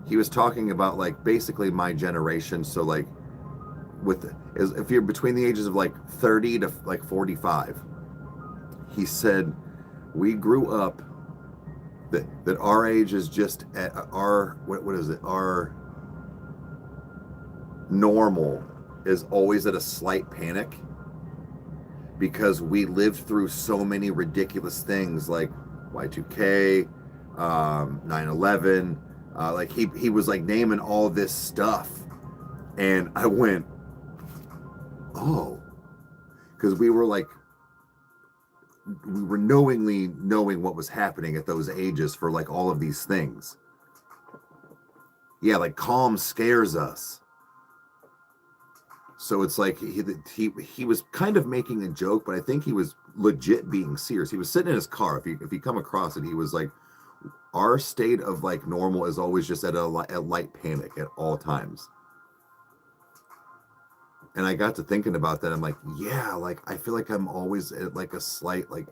he was talking about like basically my generation. So like if you're between the ages of like 30 to like 45, he said we grew up that our age is just at our what is it, our normal is always at a slight panic, because we lived through so many ridiculous things like Y2K, 9/11, Like he was like naming all this stuff, and I went, oh, because we were knowingly knowing what was happening at those ages for like all of these things. Yeah, like calm scares us. So it's like he was kind of making a joke, but I think he was legit being serious. He was sitting in his car. If you come across it, he was like, our state of like normal is always just at a light panic at all times. And I got to thinking about that. I'm like, yeah, like I feel like I'm always at like a slight like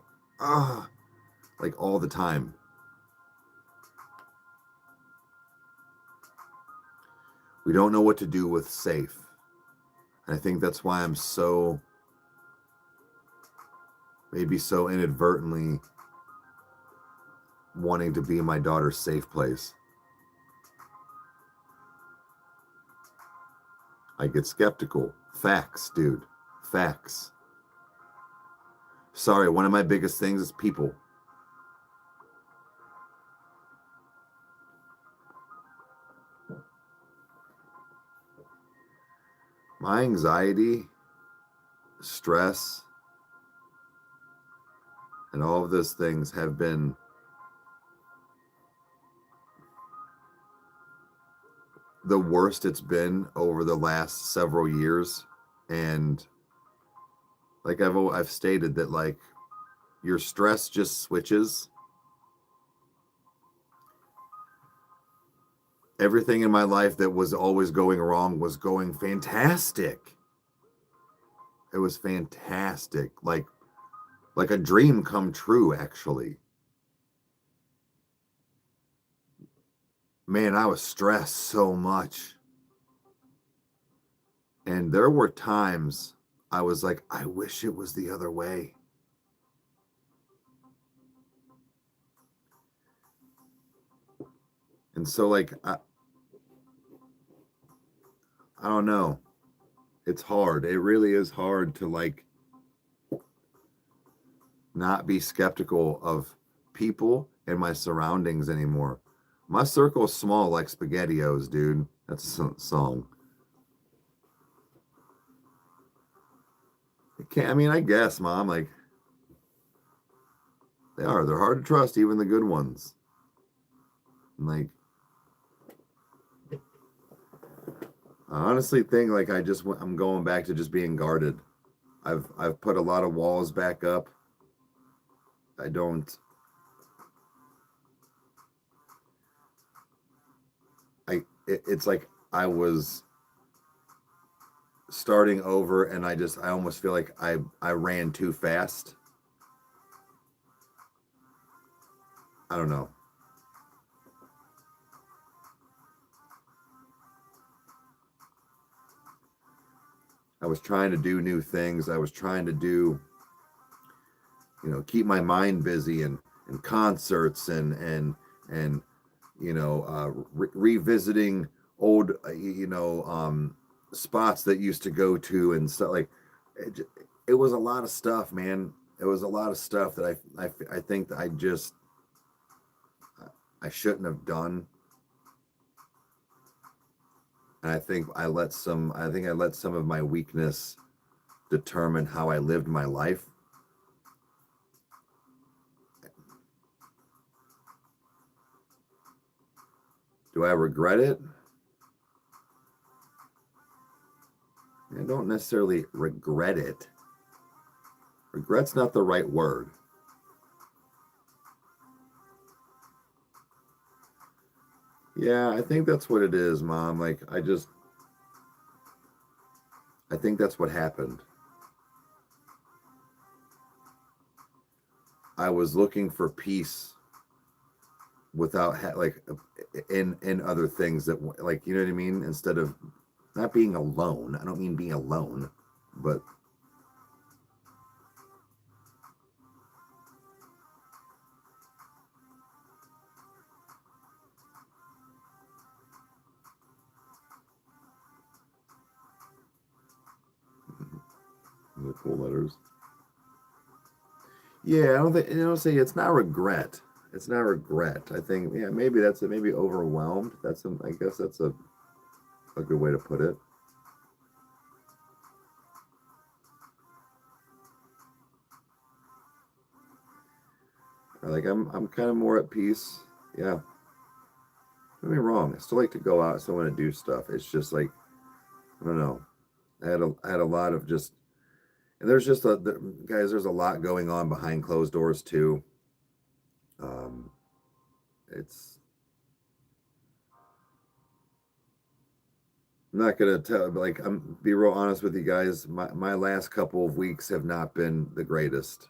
like all the time. We don't know what to do with safe. And I think that's why I'm so maybe so inadvertently wanting to be my daughter's safe place. I get skeptical. Facts, dude. Facts. Sorry, one of my biggest things is people. My anxiety, stress, and all of those things have been the worst it's been over the last several years. And like I've stated that like your stress just switches. Everything in my life that was always going wrong was going fantastic. It was fantastic. Like a dream come true, actually. Man, I was stressed so much. And there were times I was like, I wish it was the other way. And so like I don't know. It's hard. It really is hard to like not be skeptical of people and my surroundings anymore. My circle is small like SpaghettiOs, dude. That's a song. I mean, I guess, Mom, like they are. They're hard to trust, even the good ones. Like I honestly think like I'm going back to just being guarded. I've put a lot of walls back up. I don't it's like I was starting over and I almost feel like I ran too fast. I don't know. I was trying to do new things. I was trying to do, keep my mind busy and concerts and revisiting old, spots that used to go to and stuff like it was a lot of stuff, man. It was a lot of stuff that I think that I shouldn't have done. And I think I let some of my weakness determine how I lived my life. Do I regret it? I don't necessarily regret it. Regret's not the right word. Yeah, I think that's what it is, Mom. Like, I think that's what happened. I was looking for peace without in other things that like, you know what I mean? Instead of not being alone. I don't mean being alone, but cool letters. Yeah, I don't say it's not regret. it's not regret. I think, yeah, maybe that's it. Maybe overwhelmed. I guess that's a good way to put it. Like I'm kind of more at peace. Yeah. Don't get me wrong. I still like to go out. I still want to do stuff. It's just like, I don't know. I had a lot of just, and there's just guys. There's a lot going on behind closed doors too. It's I'm not gonna tell, but like I'm be real honest with you guys. My last couple of weeks have not been the greatest.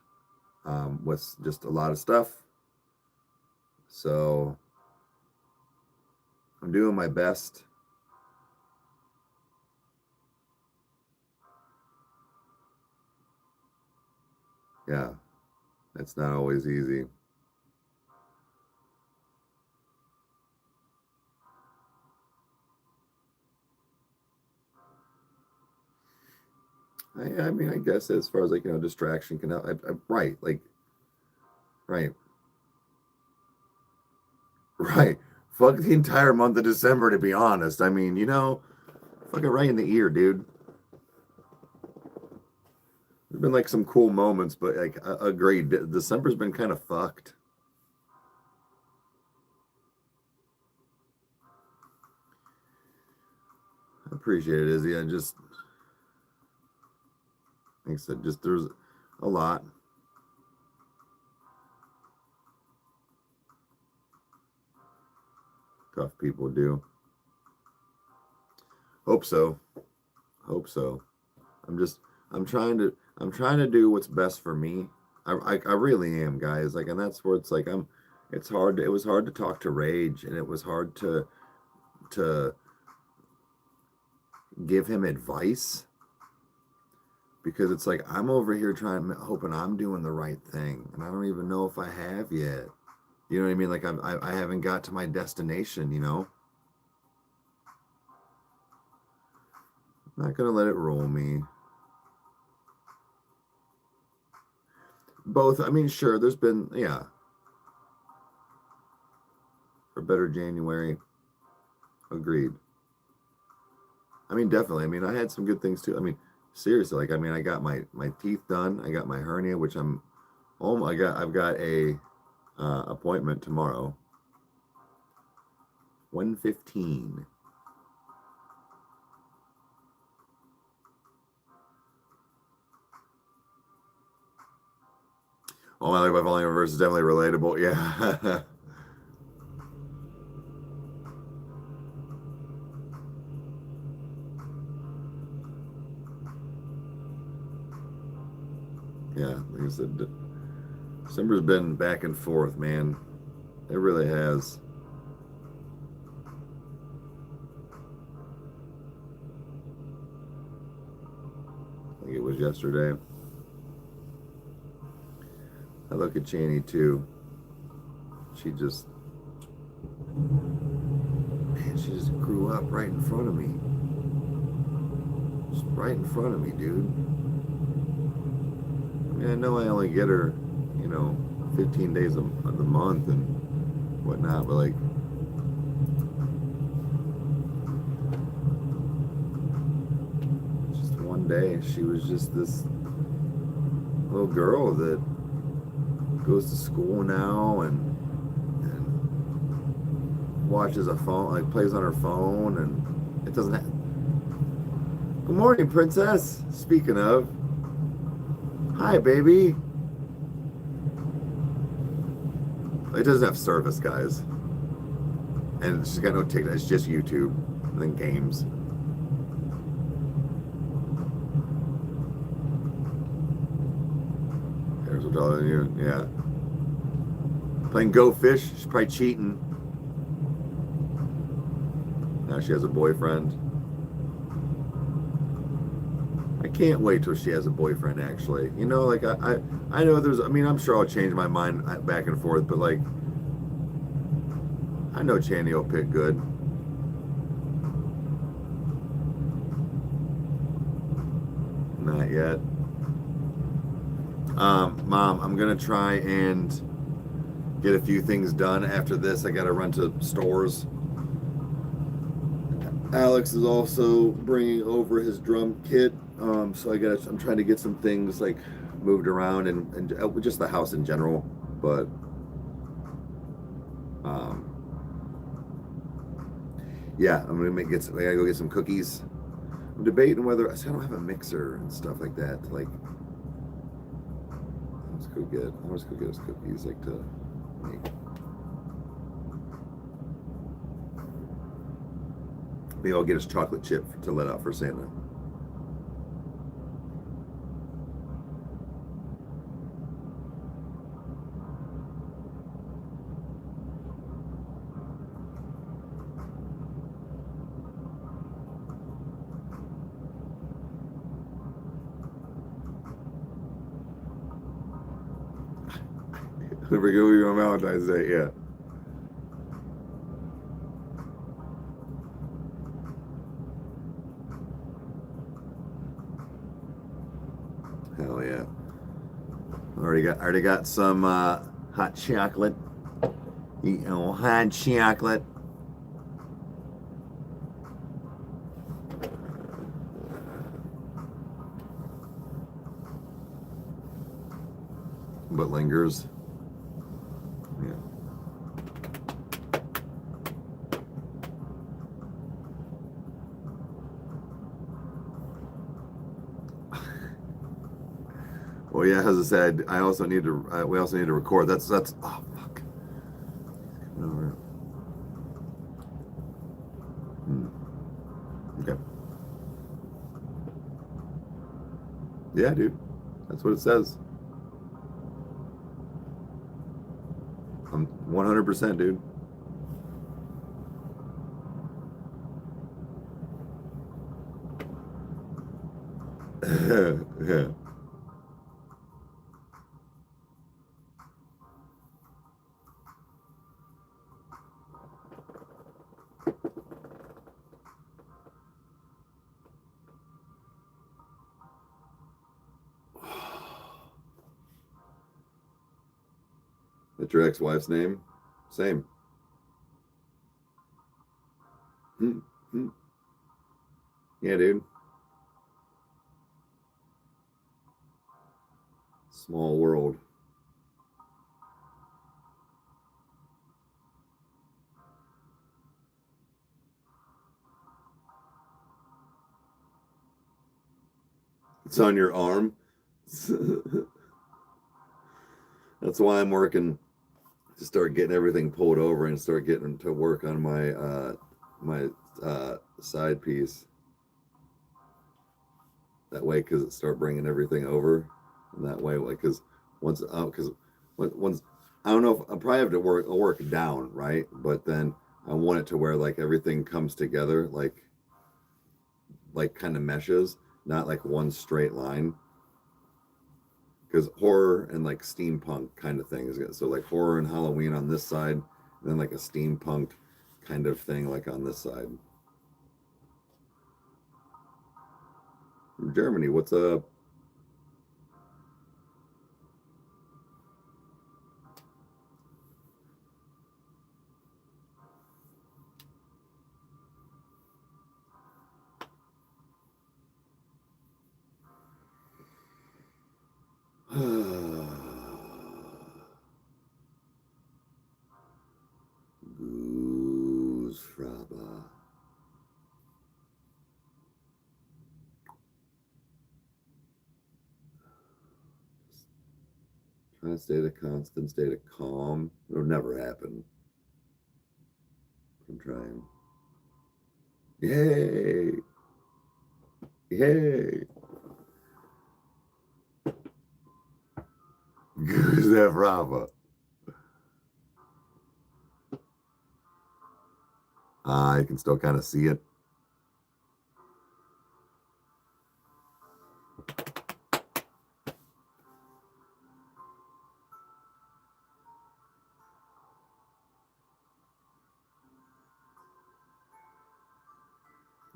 With just a lot of stuff. So I'm doing my best. Yeah, it's not always easy. I mean, I guess as far as like, distraction can help. Right, like, right, right. Fuck the entire month of December, to be honest. I mean, fucking right in the ear, dude. There's been like some cool moments, but like, agreed. December's been kind of fucked. I appreciate it, Izzy. I just, like I said, just there's a lot. Tough people do. Hope so. Hope so. I'm just I'm trying to do what's best for me. I really am, guys. Like, and that's where it's like it's hard. It was hard to talk to Rage, and it was hard to give him advice because it's like I'm over here hoping I'm doing the right thing, and I don't even know if I have yet. You know what I mean? Like I haven't got to my destination. I'm not gonna let it rule me. Both. I mean, sure. There's been, yeah, for better January. Agreed. I mean, definitely. I mean, I had some good things too. I mean, seriously, like, I mean, I got my teeth done. I got my hernia, which I've got a appointment tomorrow. 1:15. Oh, my Life by Falling Reverse is definitely relatable. Yeah. Yeah, like I said, December's been back and forth, man. It really has. I think it was yesterday. I look at Chaney too. She just, man, she just grew up right in front of me. Just right in front of me, dude. I mean, I know I only get her, 15 days of the month and whatnot, but like, just one day, she was just this little girl that goes to school now and watches a phone, like plays on her phone, and it doesn't have. Good morning, princess. Speaking of, hi, baby. It doesn't have service, guys, and she's got no TikTok. It's just YouTube and then games. There's what telling you, yeah. Playing Go Fish. She's probably cheating. Now she has a boyfriend. I can't wait till she has a boyfriend, actually. Like I know I mean, I'm sure I'll change my mind back and forth, but like, I know Chaney will pick good. Not yet. Mom, I'm gonna try and get a few things done after this. I got to run to stores. Alex is also bringing over his drum kit, so I'm trying to get some things like moved around and just the house in general. But yeah, I gotta go get some cookies. I'm debating whether I don't have a mixer and stuff like that. Like, let's go get us cookies like to make. Maybe I'll get us chocolate chip to let out for Santa. Never go on Valentine's Day, yeah. Hell yeah. Already got some hot chocolate. Eating hot chocolate. But lingers. Yeah. Well, yeah, as I said, I also need to. We also need to record. That's. Oh fuck. Okay. Yeah, dude. That's what it says. I'm 100%, dude. Yeah. That's your ex-wife's name? Same. Hmm. Yeah, dude. Small world. It's on your arm. That's why I'm working to start getting everything pulled over and start getting to work on my side piece. That way, because it start bringing everything over, and that way, like, because once I don't know if I'll probably have to work down, right? But then I want it to where like everything comes together, like kind of meshes, not like one straight line. Because horror and like steampunk kind of thing is good. So like horror and Halloween on this side, and then like a steampunk kind of thing like on this side. From Germany, what's up? Goose Fraba. Trying to stay the constant state of calm. It'll never happen. I'm trying. Yay! Yay! Goose Fraba. I can still kind of see it.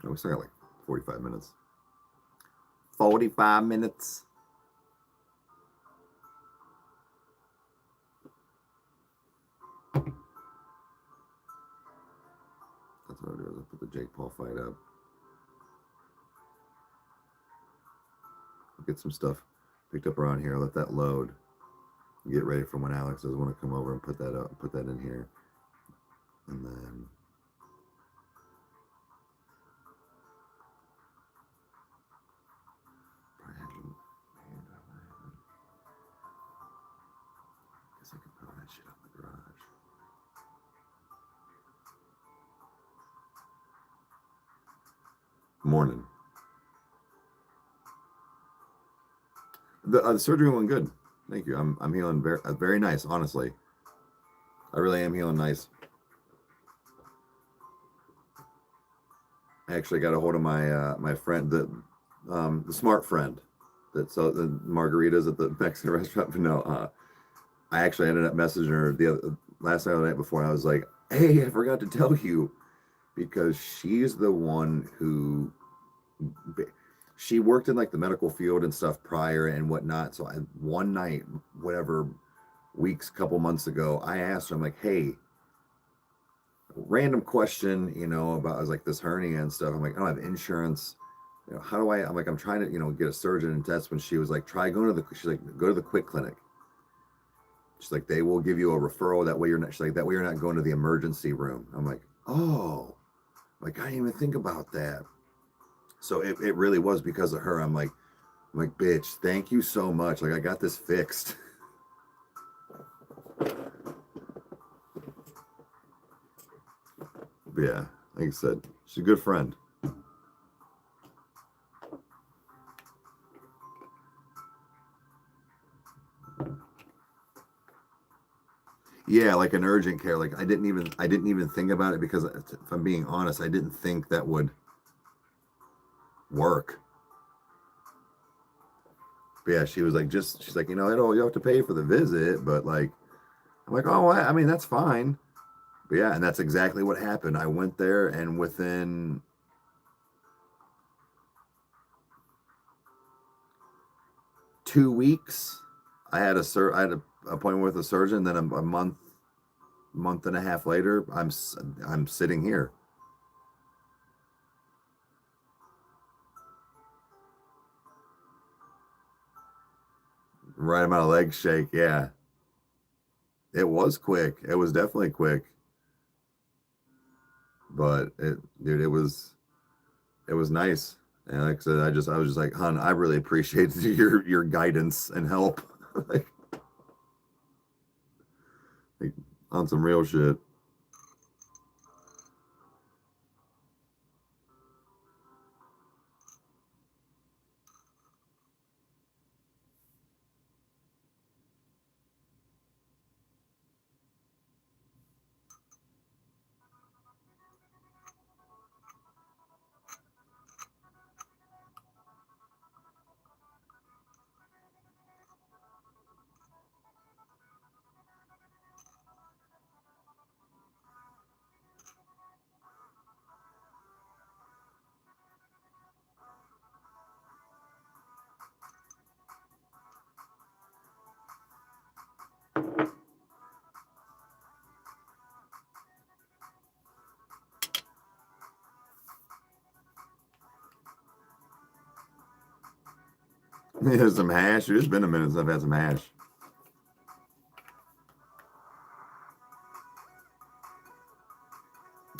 Oh, we still got like 45 minutes. 45 minutes. put the Jake Paul fight up. Get some stuff picked up around here. Let that load. Get ready for when Alex does want to come over and put that up, put that in here, and then guess I can put all that shit out in the garage. Morning. The surgery went good. Thank you. I'm healing very nice. Honestly, I really am healing nice. I actually got a hold of my my friend, the smart friend that sells the margaritas at the Mexican restaurant. But no, I actually ended up messaging her last night or the night before. And I was like, "Hey, I forgot to tell you," because she's the one who. She worked in like the medical field and stuff prior and whatnot. So one night, whatever couple months ago, I asked her, I'm like, hey, random question, about, I was like, this hernia and stuff. I'm like, I don't have insurance. How do I'm like, I'm trying to, get a surgeon and test. When she was like, she's like, go to the quick clinic. She's like, they will give you a referral. That way she's like, that way you're not going to the emergency room. I'm like, oh, like, I didn't even think about that. So it really was because of her. I'm like, bitch, thank you so much. Like, I got this fixed. Yeah, like I said, she's a good friend. Yeah, like an urgent care. Like I didn't even think about it because if I'm being honest, I didn't think that would work. But yeah, she was like, she's like, you have to pay for the visit, but like, I'm like, oh, I mean, that's fine. But yeah, and that's exactly what happened. I went there, and within 2 weeks, I had an appointment with a surgeon. Then a month and a half later, I'm sitting here. Right amount of leg shake, yeah. It was quick. It was definitely quick. But it was nice. And like I said, I was just like, hon, I really appreciate your guidance and help. like on some real shit. Here's some hash. It's been a minute since I've had some hash.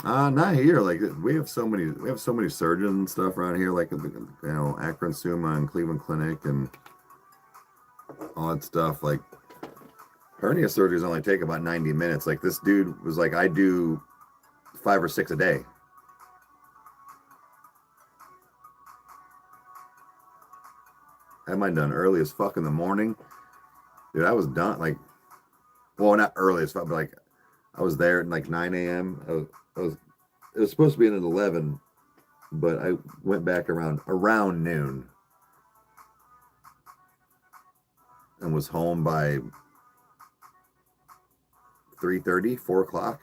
Not here. Like we have so many surgeons and stuff around here, like Akron Suma and Cleveland Clinic and all that stuff. Like hernia surgeries only take about 90 minutes. Like this dude was like, I do 5 or 6 a day. I had mine done early as fuck in the morning. Dude, I was done like, well, not early as fuck, but like I was there at like 9 a.m. It was supposed to be in at 11, but I went back around noon and was home by 3:30, 4 o'clock,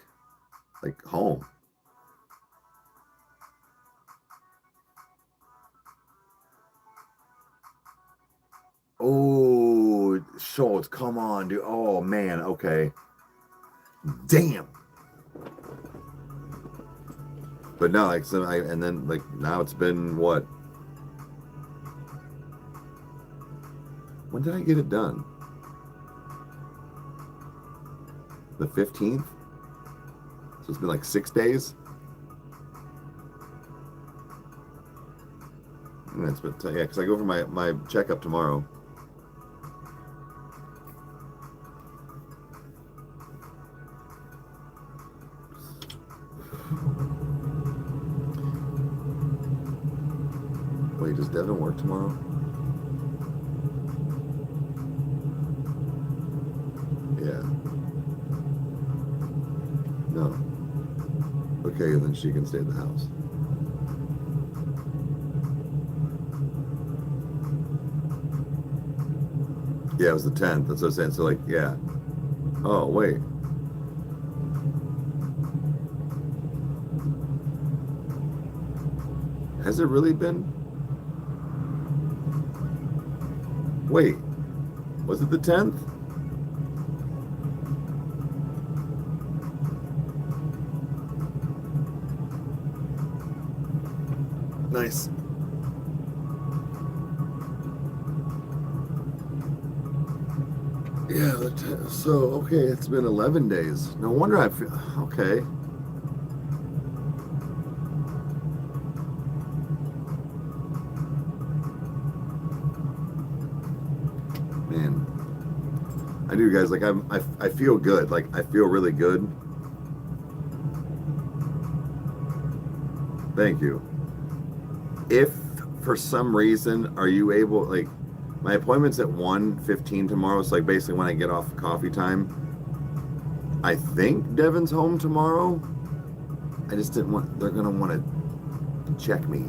like home. Oh, Schultz, come on, dude. Oh, man. Okay. Damn. But no, like, so and then like now it's been what? When did I get it done? The 15th? So it's been like 6 days? And it's been, yeah, because I go for my checkup tomorrow. Wait, does Devin work tomorrow? Yeah. No. Okay, then she can stay at the house. Yeah, it was the 10th. That's what I'm saying. So, like, yeah. Oh, wait. Has it really been? Wait. Was it the 10th? Nice. Yeah, so, okay, it's been 11 days. No wonder I feel, okay. Man, I do, guys, like, I feel good. Like, I feel really good. Thank you. If for some reason, are you able, like, my appointment's at 1:15 tomorrow, so like basically when I get off coffee time. I think Devin's home tomorrow. I just didn't want, they're gonna want to check me.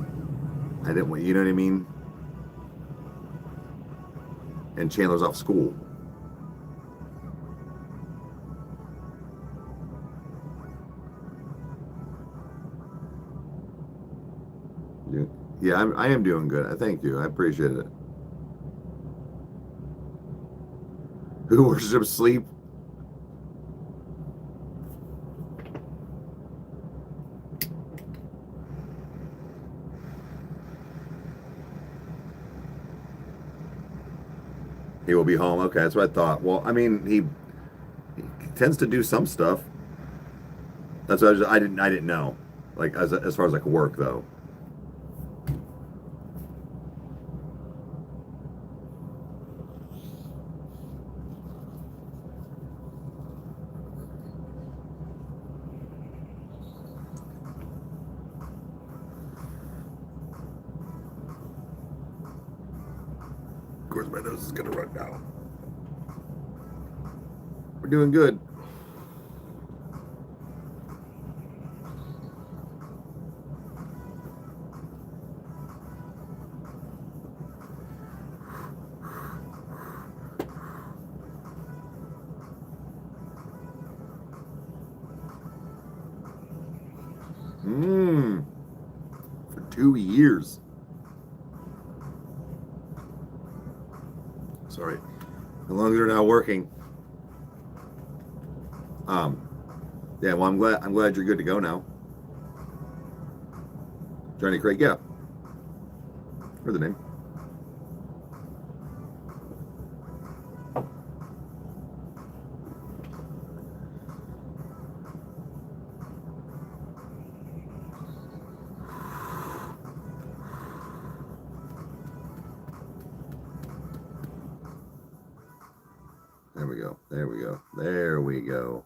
I didn't want, you know what I mean? And Chandler's off school. Yeah, I am doing good. Thank you. I appreciate it. Who worships sleep? He will be home. Okay, that's what I thought. Well, I mean, he tends to do some stuff. That's what I didn't know. Like as far as like work though. Of course, my nose is gonna run now. We're doing good. For 2 years. Sorry. As long as you're not working. Yeah, well, I'm glad you're good to go now. Johnny Craig, yeah. Heard the name. There we go. There we go. There we go.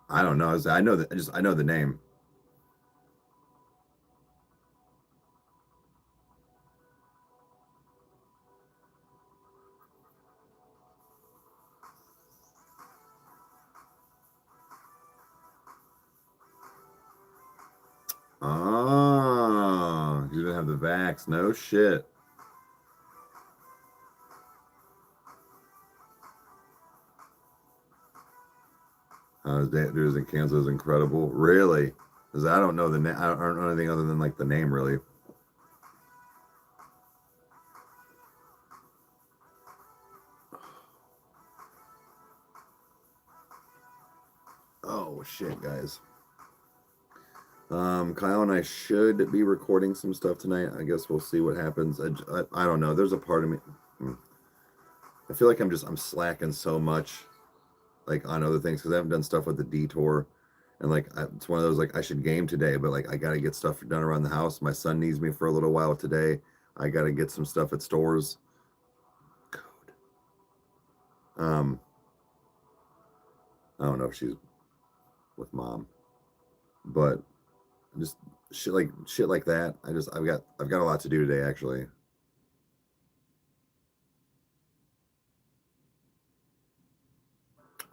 I don't know. I know that. I know the name. Oh, you didn't have the vax. No shit. Dudes in Kansas is incredible. Really? Because I don't know the name. I don't know anything other than like the name, really. shit, guys. Kyle and I should be recording some stuff tonight. I guess we'll see what happens. I don't know. There's a part of me. I feel like I'm slacking so much, like on other things, because I haven't done stuff with the detour, and like it's one of those like I should game today, but like I got to get stuff done around the house. My son needs me for a little while today. I got to get some stuff at stores. Code. I don't know if she's with mom, but just shit like that. I've got a lot to do today, actually.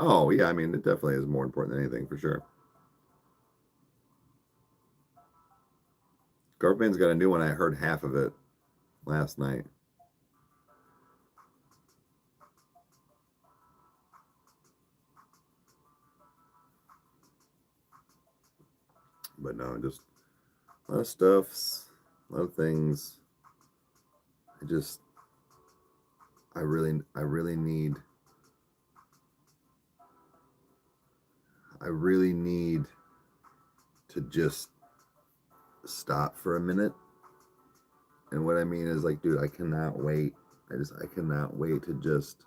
Oh yeah, I mean it definitely is more important than anything, for sure. Garband's got a new one. I heard half of it last night. But no, just a lot of stuffs, a lot of things. I really need to just stop for a minute. And what I mean is, like, dude, I cannot wait. I cannot wait to just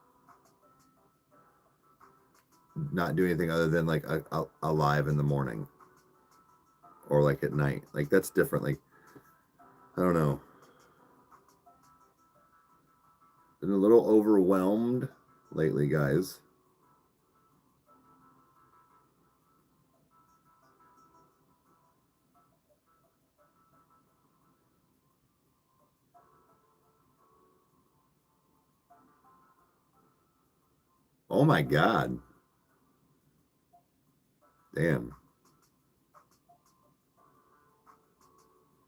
not do anything other than like a live in the morning or like at night. Like that's different. Like, I don't know. Been a little overwhelmed lately, guys. Oh my God. Damn.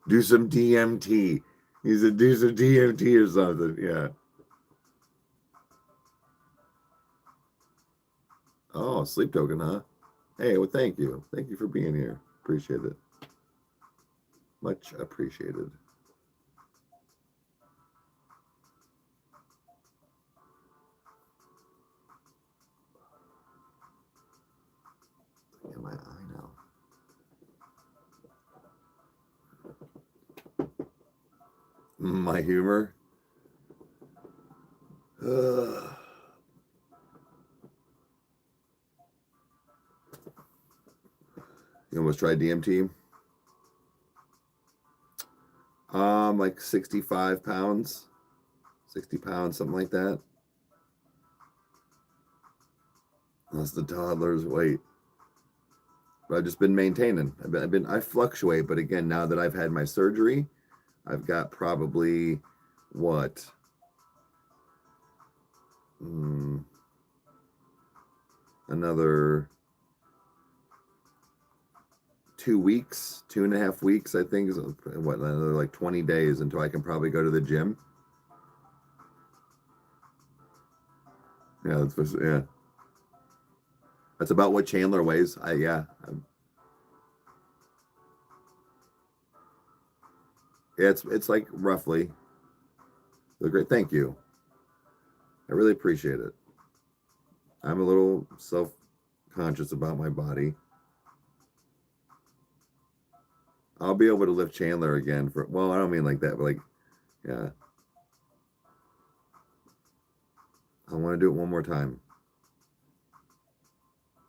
Do some DMT. He said do some DMT or something. Yeah. Oh, sleep token, huh? Hey, well, thank you. Thank you for being here. Appreciate it. Much appreciated. In my eye now. My humor. You almost tried DMT? Like 65 pounds, 60 pounds, something like that. That's the toddler's weight. But I've just been maintaining. I fluctuate, but again, now that I've had my surgery, I've got probably what? Another 2 weeks, 2.5 weeks, I think, is what, another like 20 days until I can probably go to the gym. Yeah, that's about what Chandler weighs. It's like roughly. Great, thank you. I really appreciate it. I'm a little self-conscious about my body. I'll be able to lift Chandler again well, I don't mean like that, but like, yeah. I want to do it one more time.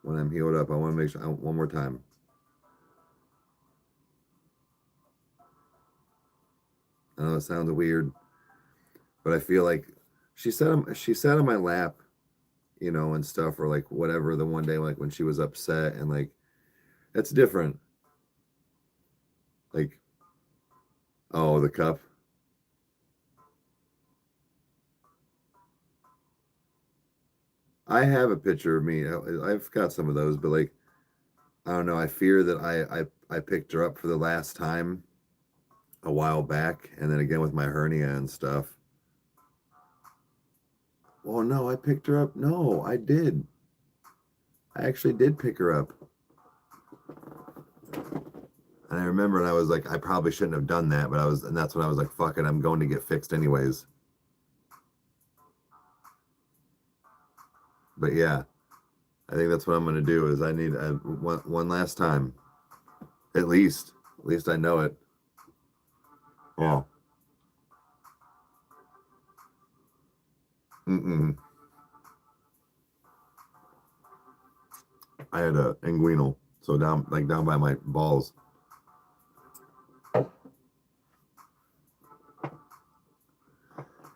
When I'm healed up, I want to make sure one more time. I know it sounds weird, but I feel like she sat on my lap, you know, and stuff, or like whatever, the one day like when she was upset, and like that's different. Like, oh, the cup. I have a picture of me. I've got some of those, but like, I don't know. I fear that I picked her up for the last time a while back, and then again with my hernia and stuff. Well, no, I picked her up. No, I did. I actually did pick her up. And I remember, and I was like, I probably shouldn't have done that, but and that's when I was like, fuck it, I'm going to get fixed anyways. But yeah, I think that's what I'm going to do. Is I need one last time, at least. At least I know it. Yeah. I had a inguinal, so down by my balls.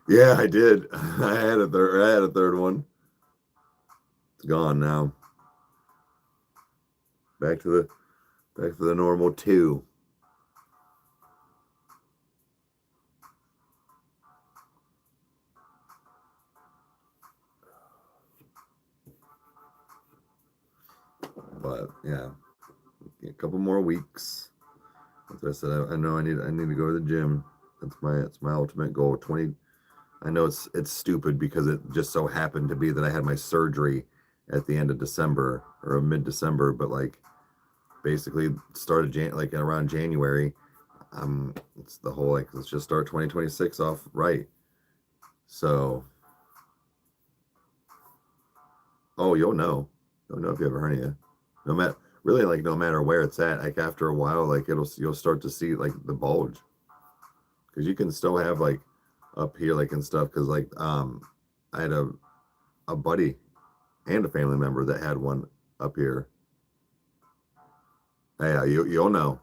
Yeah, I did. I had a third one. It's gone now. Back to the normal 2. But yeah, a couple more weeks. As I said, I know I need to go to the gym. That's my ultimate goal. 20. I know it's stupid because it just so happened to be that I had my surgery at the end of December or mid-December, but like basically started around January. It's the whole like let's just start 2026 off right. So, oh, you'll know if you have a hernia. No matter really like no matter where it's at, like after a while, like you'll start to see like the bulge because you can still have like up here like and stuff because like I had a buddy and a family member that had one up here. Yeah, you'll know.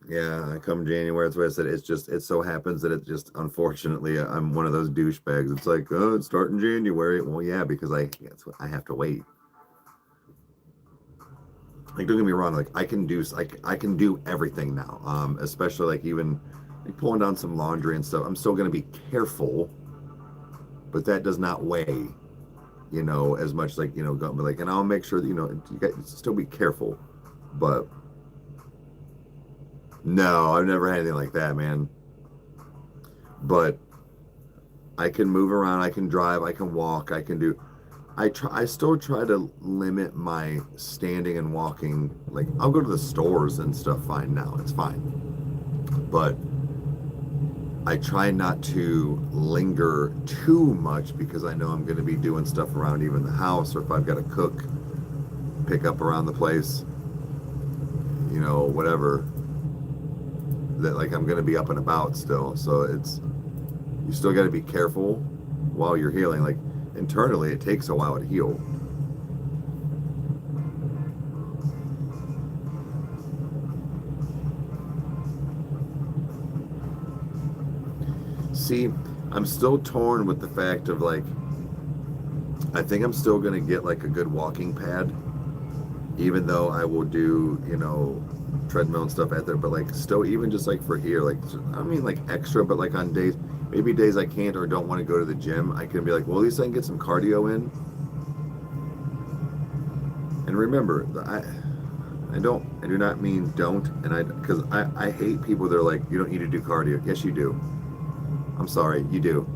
Yeah, I come January. That's what I said. It so happens that it just unfortunately I'm one of those douchebags. It's like, oh, it's starting January. Well, yeah, because I have to wait. Like, don't get me wrong. Like, I can do everything now. Especially like even like pulling down some laundry and stuff. I'm still gonna be careful, but that does not weigh, as much like like, and I'll make sure that you guys still be careful, but. No, I've never had anything like that, man. But I can move around, I can drive, I can walk, I can do. I still try to limit my standing and walking. Like I'll go to the stores and stuff fine now. It's fine. But I try not to linger too much because I know I'm going to be doing stuff around even the house or if I've got to cook, pick up around the place, whatever. That like I'm going to be up and about still. So you still got to be careful while you're healing. Like internally, it takes a while to heal. See, I'm still torn with the fact of like, I think I'm still going to get like a good walking pad, even though I will do, treadmill and stuff out there, but like still even just like for here, like I mean like extra, but like on maybe days I can't or don't want to go to the gym, I can be like, well, at least I can get some cardio in. And remember, I do not mean don't, and because I hate people that are like, you don't need to do cardio. Yes, you do. I'm sorry, you do.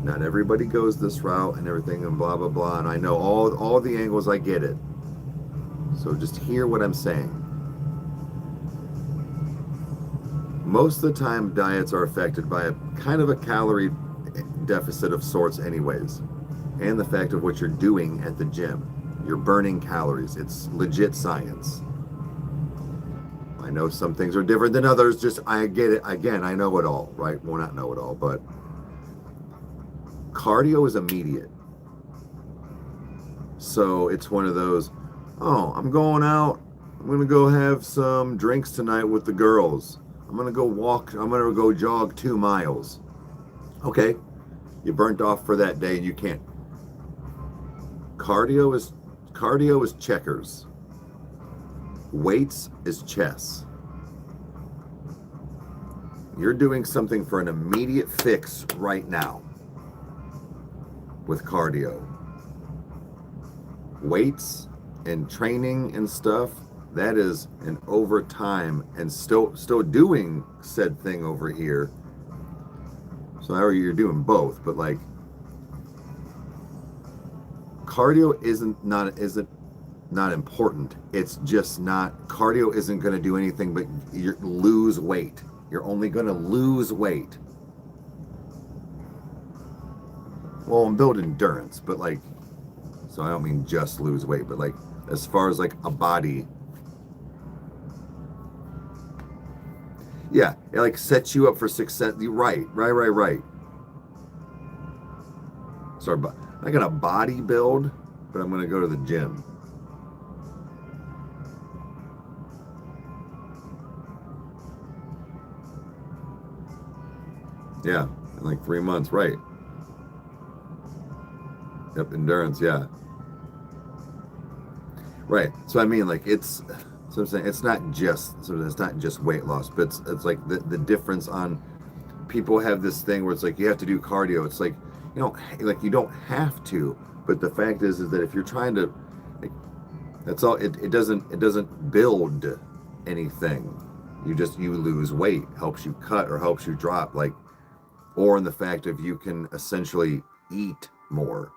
Not everybody goes this route and everything and blah blah blah. And I know all the angles. I get it. So just hear what I'm saying. Most of the time, diets are affected by a kind of a calorie deficit of sorts, anyways, and the fact of what you're doing at the gym. You're burning calories. It's legit science. I know some things are different than others. Just I get it. Again, I know it all, right? Well, not know it all, but cardio is immediate. So it's one of those, oh, I'm going out. I'm going to go have some drinks tonight with the girls. I'm going to go walk. I'm going to go jog 2 miles. Okay. You burnt off for that day and you can't. Cardio is checkers. Weights is chess. You're doing something for an immediate fix right now with cardio. Weights and training and stuff, that is an overtime and still doing said thing over here. So now you're doing both, but like cardio isn't not important. It's just not, cardio isn't going to do anything but you lose weight. You're only going to lose weight. Well, and build endurance, but like, so I don't mean just lose weight, but like as far as like a body, yeah, it like sets you up for success. You're right. Sorry, but I'm not gonna body build, but I'm gonna go to the gym. Yeah, in like 3 months, right? Yep, endurance, yeah. Right. So I mean, like so I'm saying it's not just weight loss, but it's like the difference on people have this thing where it's like you have to do cardio. It's like you don't have to, but the fact is that if you're trying to, like, that's all. It doesn't build anything. You lose weight, helps you cut or helps you drop, like, or in the fact of you can essentially eat more.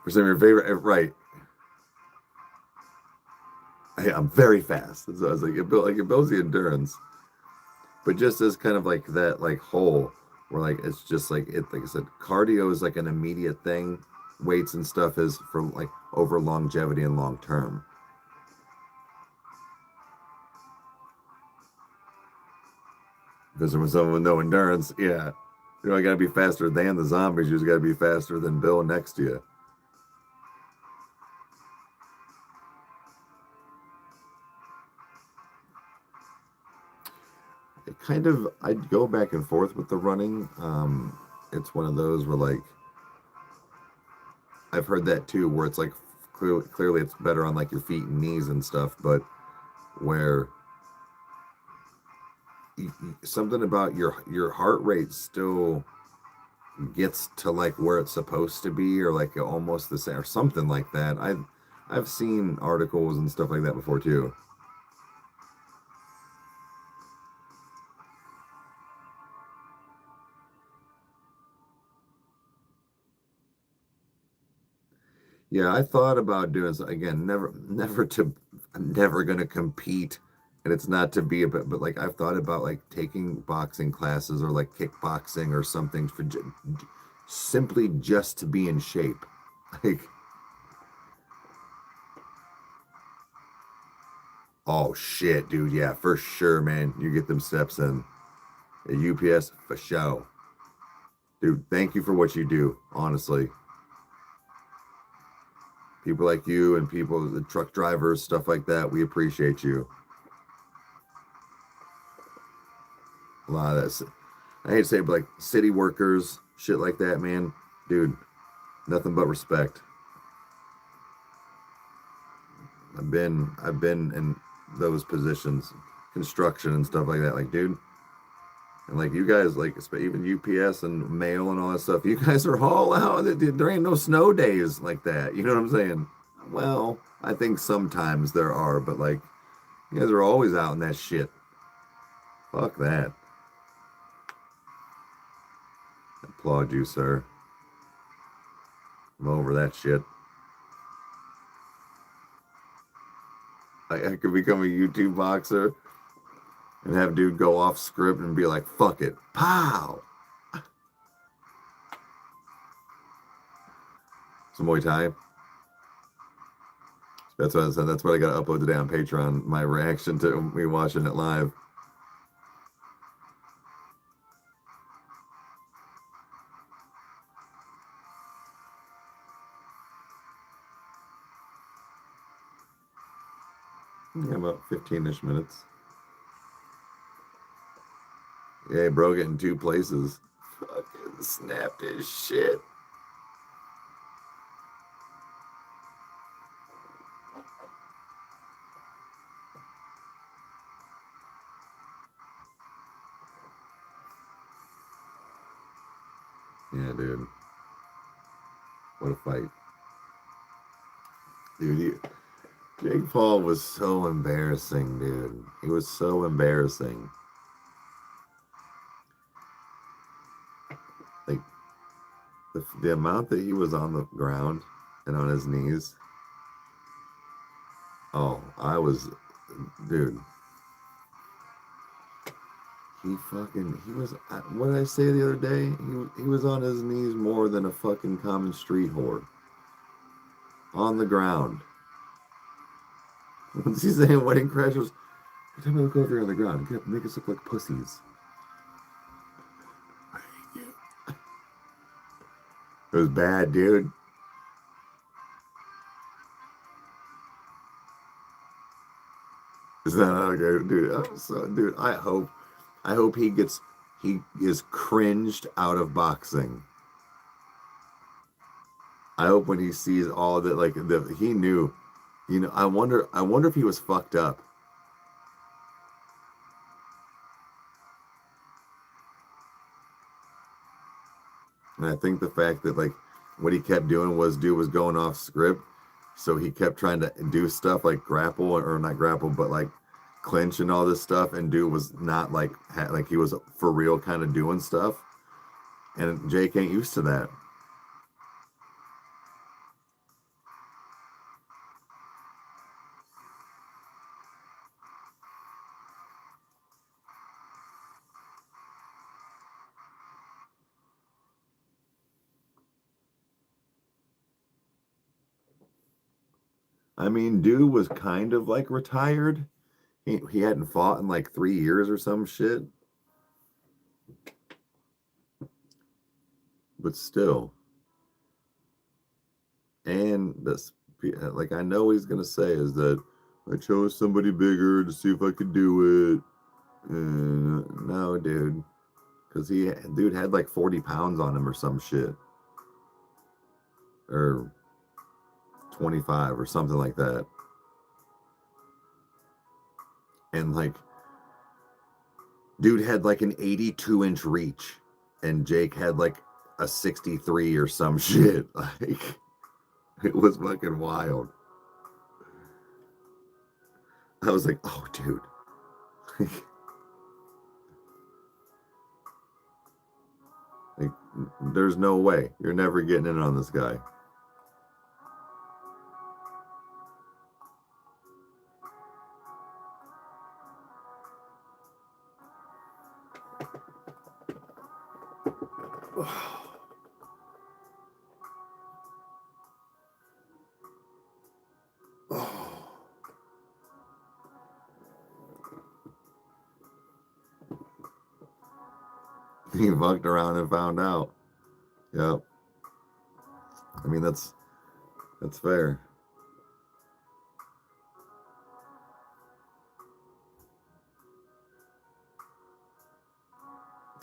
For some of your favorite, right? I'm very fast. So I was it builds the endurance, but just as kind of like that like whole where like it's just like it like I said, cardio is like an immediate thing. Weights and stuff is for like over longevity and long term. Because with someone with no endurance, yeah, I gotta be faster than the zombies. You just gotta be faster than Bill next to you. It kind of I'd go back and forth with the running. It's one of those where like I've heard that too, where it's like clearly it's better on like your feet and knees and stuff, but where something about your heart rate still gets to like where it's supposed to be, or like almost the same, or something like that. I've seen articles and stuff like that before too. Yeah, I thought about doing so again. I'm never gonna compete, and it's not to be a bit, but like I've thought about like taking boxing classes or like kickboxing or something for simply just to be in shape. Like, oh shit, dude, yeah, for sure, man. You get them steps in. At UPS for show. Dude, thank you for what you do, honestly. People like you and people, the truck drivers, stuff like that, we appreciate you. A lot of that. I hate to say it, but like city workers, shit like that, man. Dude, nothing but respect. I've been in those positions, construction and stuff like that. Like, dude, and like you guys, like even UPS and mail and all that stuff, you guys are all out. There ain't no snow days like that. You know what I'm saying? Well, I think sometimes there are, but like you guys are always out in that shit. Fuck that. I applaud you, sir. I'm over that shit. I could become a YouTube boxer and have dude go off script and be like, fuck it. Pow. Some Muay Thai. That's what I said. That's what I got to upload today on Patreon. My reaction to me watching it live. Yeah, about 15-ish minutes. Yeah, bro, getting two places. Fucking snapped his shit. Yeah, dude. What a fight. Dude, Jake Paul was so embarrassing, dude. He was so embarrassing. the amount that he was on the ground and on his knees. Oh, dude. He was, what did I say the other day? He was on his knees more than a fucking common street whore. On the ground. What's he saying? Wedding Crashers. Every time I look over on the ground, make us look like pussies. It was bad, dude. Is that okay, dude? Dude, I hope he is cringed out of boxing. I hope when he sees all that, like he knew, I wonder if he was fucked up. And I think the fact that like what he kept doing was going off script, so he kept trying to do stuff like grapple or not grapple, but like clinch and all this stuff, and dude was not like he was for real kind of doing stuff, and Jake ain't used to that. I mean, dude was kind of like retired. He hadn't fought in like 3 years or some shit. But still. And this, like, I know what he's gonna say is that I chose somebody bigger to see if I could do it. No, dude. Because dude had like 40 pounds on him or some shit. Or 25 or something like that. And like, dude had like an 82-inch reach, and Jake had like a 63 or some shit. Like, it was fucking wild. I was like, oh, dude. Like, there's no way. You're never getting in on this guy. He fucked around and found out. Yep. I mean, that's fair.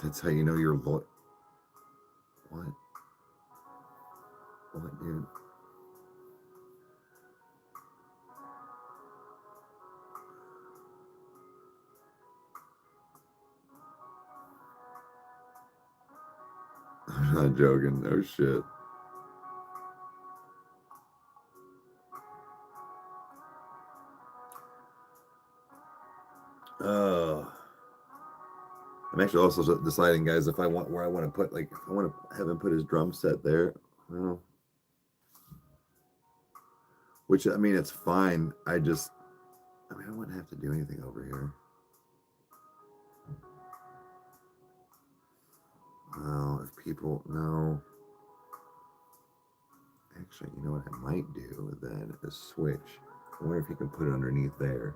That's how you know you're What? What, dude? I'm not joking. No shit. I'm actually also deciding, guys, if I want where I want to put, like, if I want to have him put his drum set there. Well, which, I mean, it's fine. I wouldn't have to do anything over here. Well, if people know. Actually, you know what I might do then? A switch. I wonder if you can put it underneath there.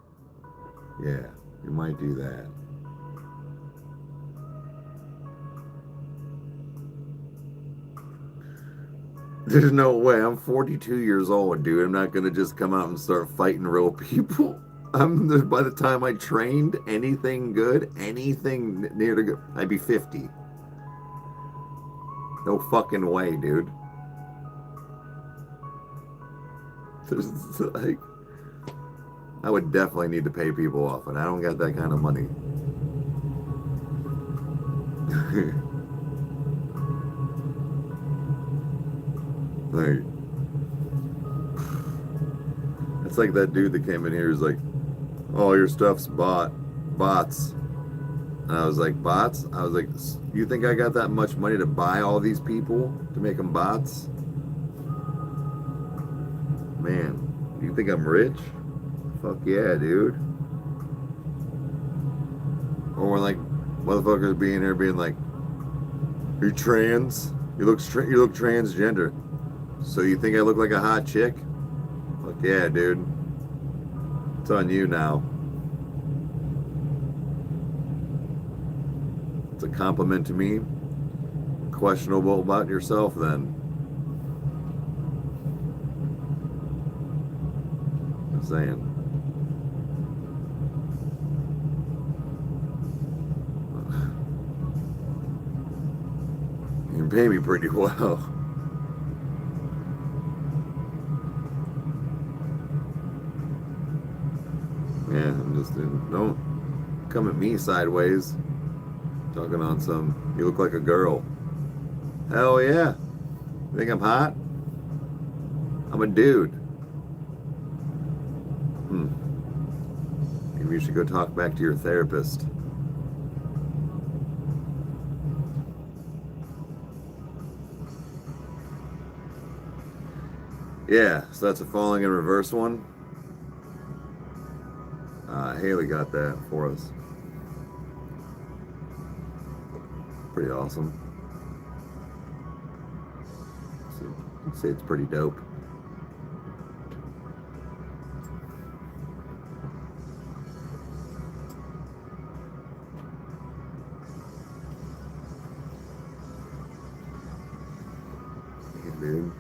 Yeah, you might do that. There's no way. I'm 42 years old, dude. I'm not gonna just come out and start fighting real people. By the time I trained anything good, anything near to good, I'd be 50. No fucking way, dude. There's like, I would definitely need to pay people off, and I don't got that kind of money. Like, it's like that dude that came in here is like, "Oh, your stuff's bots." And I was like, bots? I was like, you think I got that much money to buy all these people to make them bots? Man, do you think I'm rich? Fuck yeah, dude. Or when like motherfuckers being here being like, "Are you trans? You look transgender. So you think I look like a hot chick?" Fuck yeah, dude. It's on you now. It's a compliment to me. Questionable about yourself then. Just saying. You can pay me pretty well. Yeah, I'm just don't come at me sideways. Talking on some, you look like a girl. Hell yeah. You think I'm hot? I'm a dude. Maybe you should go talk back to your therapist. Yeah, so that's a falling in reverse one. Haley got that for us. Pretty awesome. So I'd say it's pretty dope. Yeah, dude.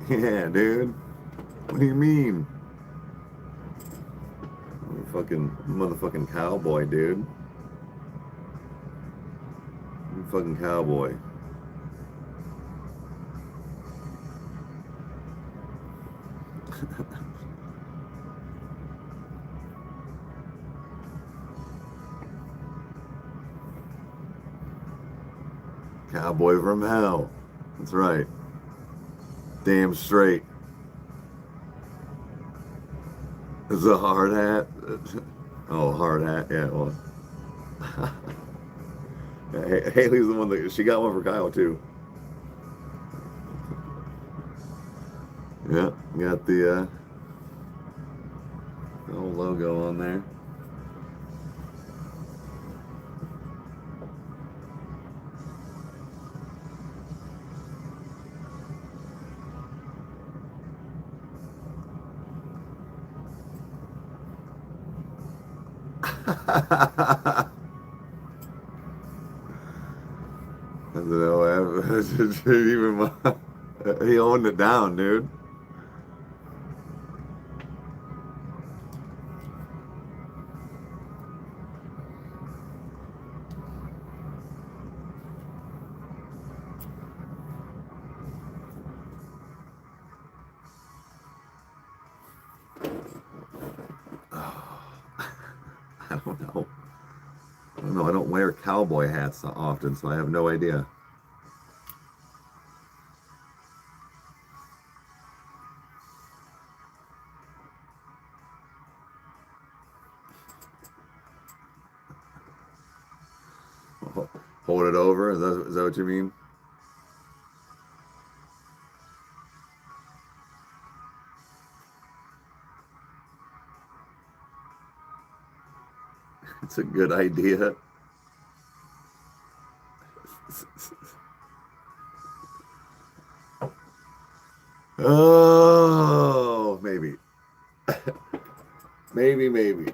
Yeah, dude. What do you mean? I'm a fucking motherfucking cowboy, dude. I'm a fucking cowboy. Cowboy from hell. That's right. Damn straight. Is a hard hat? Oh, hard hat. Yeah, well. Haley's the one that she got one for Kyle too. Yeah, got the whole logo on there. I don't know. Even he owned it down, dude. I don't know. I don't know. I don't wear cowboy hats often, so I have no idea. Hold it over? Is that what you mean? It's a good idea. Oh, maybe. Maybe.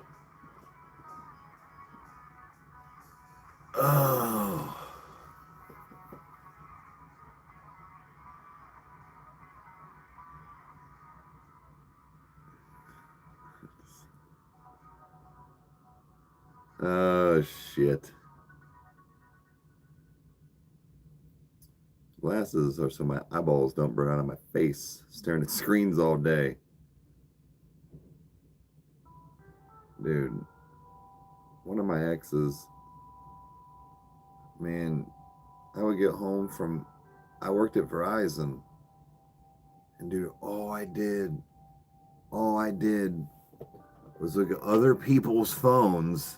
Oh. Oh, shit. Glasses are so my eyeballs don't burn out of my face staring at screens all day. Dude, one of my exes, man, I would get home from, I worked at Verizon, and dude, all I did was look at other people's phones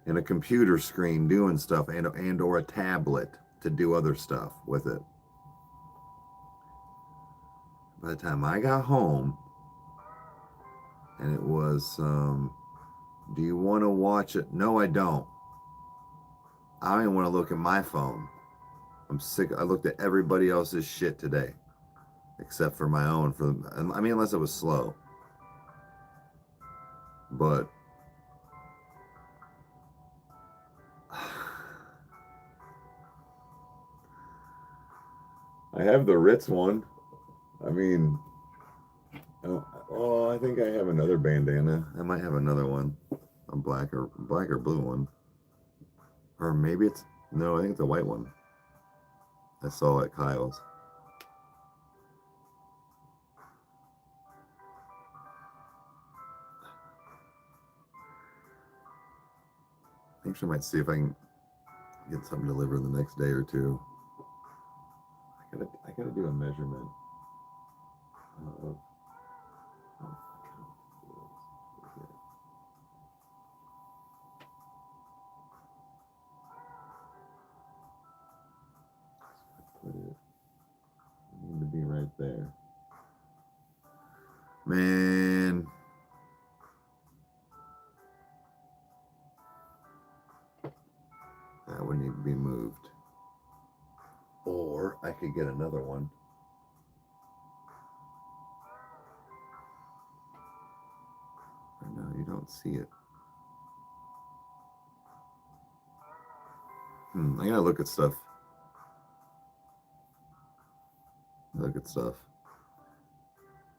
and a computer screen doing stuff, and or a tablet to do other stuff with it. By the time I got home, and it was, do you want to watch it? No, I don't. I don't even want to look at my phone. I'm sick. I looked at everybody else's shit today, except for my own. I mean, unless it was slow. But I have the Ritz one. I mean, oh, I think I have another bandana. I might have another one, a black or blue one, or maybe it's no. I think it's a white one. I saw at Kyle's. I think I might see if I can get something delivered the next day or two. I gotta do a measurement of. Put it. Need to be right there. Man. That would need to be moved. Or I could get another one. No, you don't see it. I gotta look at stuff.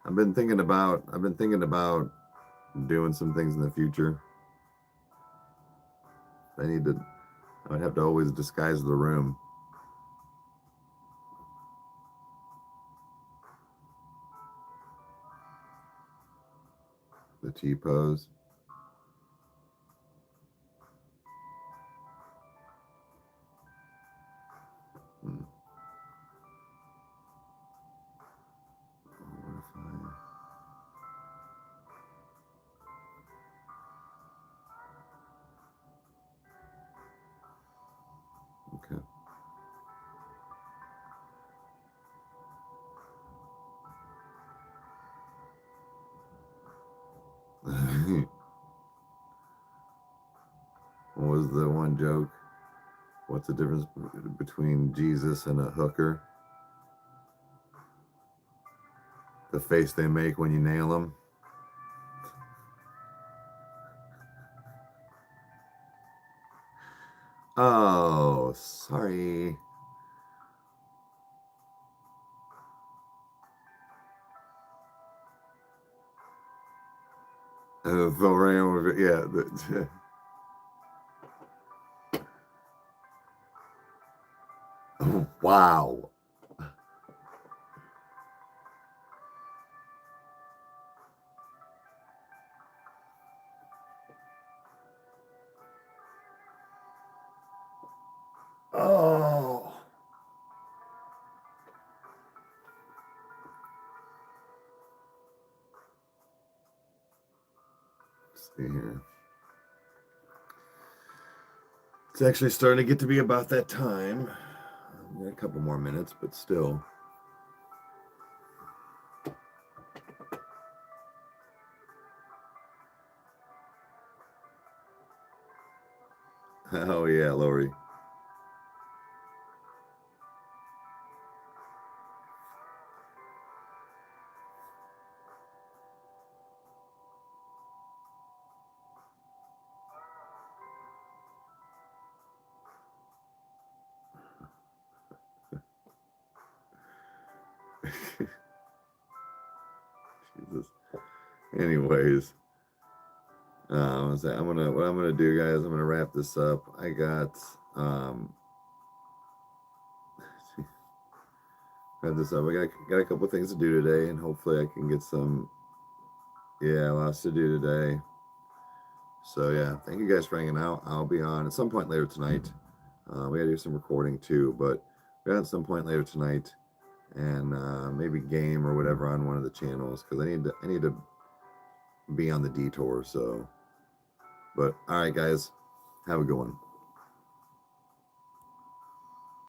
I've been thinking about doing some things in the future. I would have to always disguise the room. The T-pose. Okay. What was the one joke? What's the difference between Jesus and a hooker? The face they make when you nail them. Oh, sorry. Yeah. Oh, wow. Oh. Let's see here. It's actually starting to get to be about that time. Got a couple more minutes, but still. Oh yeah, Lori. Jesus. Anyways, what I'm gonna do, guys. I'm gonna wrap this up. I got wrap this up. I got a couple things to do today, and hopefully I can get some. Yeah, lots to do today. So yeah, thank you guys for hanging out. I'll be on at some point later tonight. We gotta do some recording too, but we got at some point later tonight, and maybe game or whatever on one of the channels because I need to be on the detour. So, but all right, guys, Have a good one.